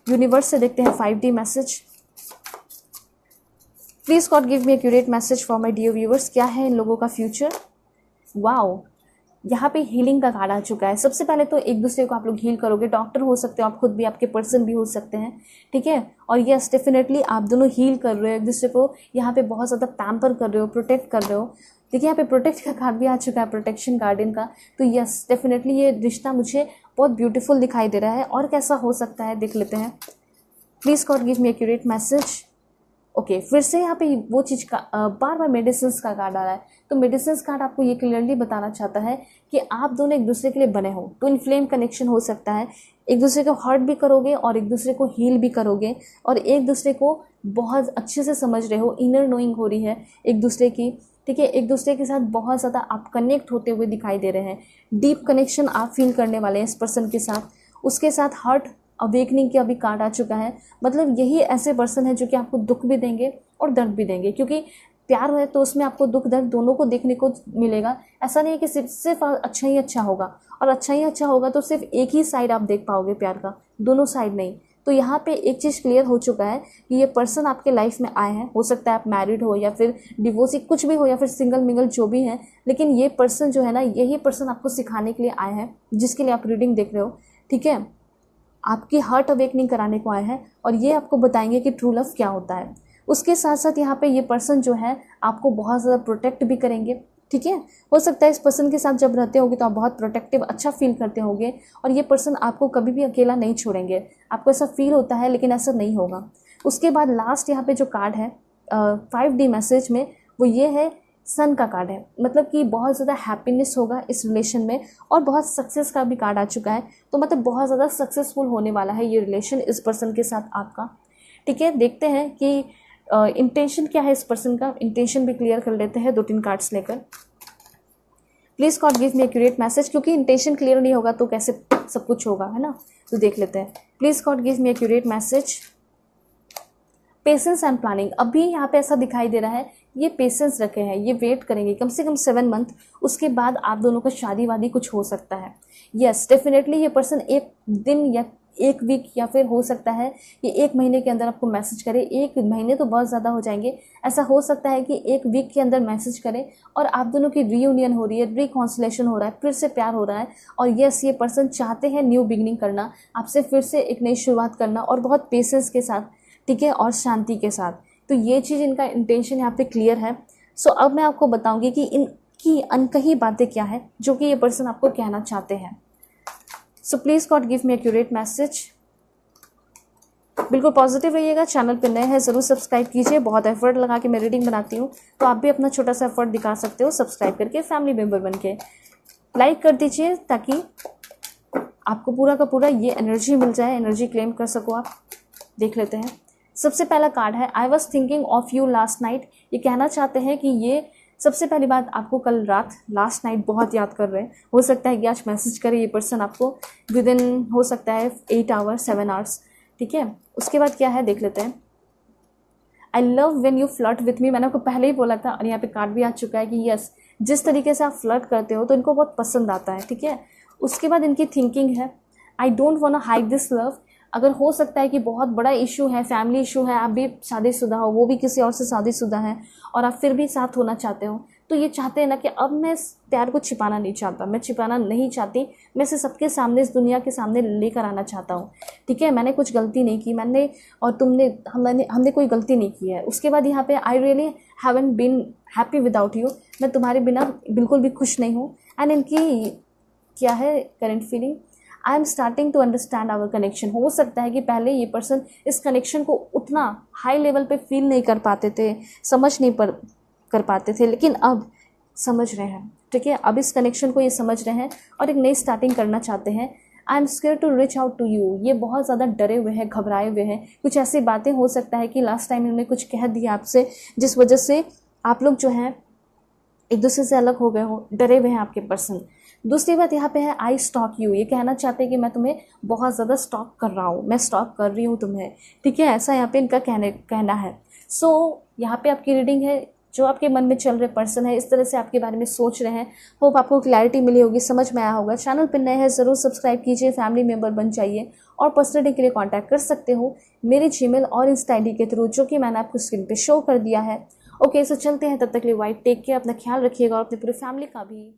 यूनिवर्स से देखते हैं 5D message. Please God give me accurate message for my dear viewers. क्या है इन लोगों का फ्यूचर? वाओ, यहाँ पे हीलिंग का कार्ड आ चुका है। सबसे पहले तो एक दूसरे को आप लोग हील करोगे, डॉक्टर हो सकते हो आप खुद भी, आपके पर्सन भी हो सकते हैं, ठीक है। और यस डेफिनेटली आप दोनों हील कर रहे हो एक दूसरे को, यहाँ पे बहुत ज़्यादा पैम्पर कर रहे हो, प्रोटेक्ट कर रहे हो। देखिए यहाँ पे प्रोटेक्ट का कार्ड भी आ चुका है, प्रोटेक्शन गार्डन का। तो यस डेफिनेटली ये रिश्ता मुझे बहुत ब्यूटीफुल दिखाई दे रहा है। और कैसा हो सकता है देख लेते हैं। Please God give me accurate message. Okay फिर से यहाँ पे वो चीज़ का बार बार मेडिसिन का कार्ड आ रहा है। तो मेडिसिन कार्ड आपको ये क्लियरली बताना चाहता है कि आप दोनों एक दूसरे के लिए बने हो। तो इन फ्लेम कनेक्शन हो सकता है, एक दूसरे को हर्ट भी करोगे और एक दूसरे को हील भी करोगे, और एक दूसरे को बहुत अच्छे से समझ रहे हो, इनर नोइंग हो रही है एक दूसरे की, ठीक है। एक दूसरे के साथ बहुत ज़्यादा आप कनेक्ट होते हुए दिखाई दे रहे हैं। डीप कनेक्शन आप फील करने वाले हैं इस पर्सन के साथ। उसके साथ हर्ट अवेकनिंग का भी कार्ड आ चुका है। मतलब यही ऐसे पर्सन है जो कि आपको दुख भी देंगे और दर्द भी देंगे, क्योंकि प्यार है तो उसमें आपको दुख दर्द दोनों को देखने को मिलेगा। ऐसा नहीं है कि सिर्फ अच्छा ही अच्छा होगा, और अच्छा ही अच्छा होगा तो सिर्फ एक ही साइड आप देख पाओगे प्यार का, दोनों साइड नहीं। तो यहाँ पे एक चीज़ क्लियर हो चुका है कि ये पर्सन आपके लाइफ में आए हैं। हो सकता है आप मैरिड हो या फिर डिवोर्सी कुछ भी हो, या फिर सिंगल मिंगल जो भी है, लेकिन ये पर्सन जो है ना, यही पर्सन आपको सिखाने के लिए आए हैं, जिसके लिए आप रीडिंग देख रहे हो, ठीक है। आपकी हार्ट अवेकनिंग कराने को आए हैं और ये आपको बताएंगे कि ट्रू लव क्या होता है। उसके साथ साथ यहाँ पे ये पर्सन जो है आपको बहुत ज़्यादा प्रोटेक्ट भी करेंगे, ठीक है। हो सकता है इस पर्सन के साथ जब रहते होगे तो आप बहुत प्रोटेक्टिव अच्छा फील करते होगे, और ये पर्सन आपको कभी भी अकेला नहीं छोड़ेंगे। आपको ऐसा फील होता है लेकिन ऐसा नहीं होगा। उसके बाद लास्ट यहाँ पे जो कार्ड है 5D मैसेज में, वो ये है सन का कार्ड है। मतलब कि बहुत ज़्यादा हैप्पीनेस होगा इस रिलेशन में, और बहुत सक्सेस का भी कार्ड आ चुका है। तो मतलब बहुत ज़्यादा सक्सेसफुल होने वाला है ये रिलेशन इस पर्सन के साथ आपका, ठीक है। देखते हैं कि इंटेंशन क्या है इस पर्सन का, इंटेंशन भी क्लियर कर लेते हैं 2-3 कार्ड्स लेकर। Please God give me accurate message, क्योंकि इंटेंशन क्लियर नहीं होगा तो कैसे सब कुछ होगा, है ना। तो देख लेते हैं। Please God give me accurate message. Patience and planning, अभी यहाँ पे ऐसा दिखाई दे रहा है ये पेशेंस रखे हैं, ये वेट करेंगे कम से कम 7 मंथ। उसके बाद आप दोनों का शादी वादी कुछ हो सकता है। यस डेफिनेटली ये पर्सन एक दिन या एक वीक या फिर हो सकता है कि 1 महीने के अंदर आपको मैसेज करे। 1 महीने तो बहुत ज़्यादा हो जाएंगे, ऐसा हो सकता है कि 1 वीक के अंदर मैसेज करे और आप दोनों की रीयूनियन हो रही है, रिकॉन्सिलेशन हो रहा है, फिर से प्यार हो रहा है। और यस ये पर्सन चाहते हैं न्यू बिगनिंग करना, आपसे फिर से एक नई शुरुआत करना, और बहुत पेशेंस के साथ, ठीक है, और शांति के साथ। तो ये चीज़ इनका इंटेंशन यहाँ पे क्लियर है। सो अब मैं आपको बताऊंगी कि इनकी अनकही बातें क्या है जो कि ये पर्सन आपको कहना चाहते हैं। So please God give me accurate message. बिल्कुल पॉजिटिव रहिएगा। चैनल पे नए हैं ज़रूर सब्सक्राइब कीजिए। बहुत एफर्ट लगा के मैं रीडिंग बनाती हूँ, तो आप भी अपना छोटा सा एफर्ट दिखा सकते हो सब्सक्राइब करके, फैमिली मेम्बर बन के लाइक कर दीजिए, ताकि आपको पूरा का पूरा ये एनर्जी मिल जाए, एनर्जी क्लेम कर सको आप। देख लेते हैं। सबसे पहला कार्ड है I was thinking of you last night. ये कहना चाहते हैं कि ये सबसे पहली बात आपको कल रात लास्ट नाइट बहुत याद कर रहे हैं। हो सकता है कि आज मैसेज करे ये पर्सन आपको विद इन, हो सकता है 8 आवर्स 7 आवर्स, ठीक है। उसके बाद क्या है देख लेते हैं। I love when you flirt with me, मैंने आपको पहले ही बोला था, और यहाँ पे कार्ड भी आ चुका है कि यस जिस तरीके से आप फ्लर्ट करते हो तो इनको बहुत पसंद आता है, ठीक है। उसके बाद इनकी थिंकिंग है I don't want to hide this love. अगर हो सकता है कि बहुत बड़ा इशू है, फैमिली इशू है, आप भी शादीशुदा हो, वो भी किसी और से शादीशुदा है, और आप फिर भी साथ होना चाहते हो, तो ये चाहते हैं ना कि अब मैं इस प्यार को छिपाना नहीं चाहता, मैं छिपाना नहीं चाहती, मैं इसे सबके सामने, इस दुनिया के सामने लेकर आना चाहता हूँ, ठीक है। मैंने कुछ गलती नहीं की, मैंने और तुमने, हमने कोई गलती नहीं की है। उसके बाद यहाँ पे I really haven't been happy without you, मैं तुम्हारे बिना बिल्कुल भी खुश नहीं हूँ। एंड इनकी क्या है current feeling, I am starting to understand our connection. हो सकता है कि पहले ये पर्सन इस कनेक्शन को उतना हाई लेवल पे फील नहीं कर पाते थे, समझ नहीं कर पाते थे, लेकिन अब समझ रहे हैं, ठीक है। अब इस कनेक्शन को ये समझ रहे हैं और एक नई स्टार्टिंग करना चाहते हैं। I am scare to reach out to you, ये बहुत ज़्यादा डरे हुए हैं, घबराए हुए हैं। कुछ ऐसी बातें हो सकता है कि लास्ट टाइम इन्होंने कुछ कह दिया आपसे, जिस वजह से आप लोग जो हैं एक दूसरे से अलग हो गए हो, डरे हुए हैं आपके पर्सन। दूसरी बात यहाँ पे है आई स्टॉक यू, ये कहना चाहते हैं कि मैं तुम्हें बहुत ज़्यादा स्टॉक कर रहा हूँ, मैं स्टॉक कर रही हूँ तुम्हें, ठीक है। ऐसा यहाँ पे इनका कहना है। सो यहाँ पे आपकी रीडिंग है, जो आपके मन में चल रहे पर्सन है, इस तरह से आपके बारे में सोच रहे हैं। होप आपको क्लैरिटी मिली होगी, समझ में आया होगा। चैनल पर नए हैं ज़रूर सब्सक्राइब कीजिए, फैमिली मेम्बर बन जाइए, और पर्सनल रीडिंग के लिए कॉन्टैक्ट कर सकते हो मेरे जीमेल और इंस्टा ID के थ्रू, जो कि मैंने आपको स्क्रीन पे शो कर दिया है। ओके सो चलते हैं, तब तक के लिए वाइट टेक केयर, अपना ख्याल रखिएगा और अपनी पूरी फैमिली का भी।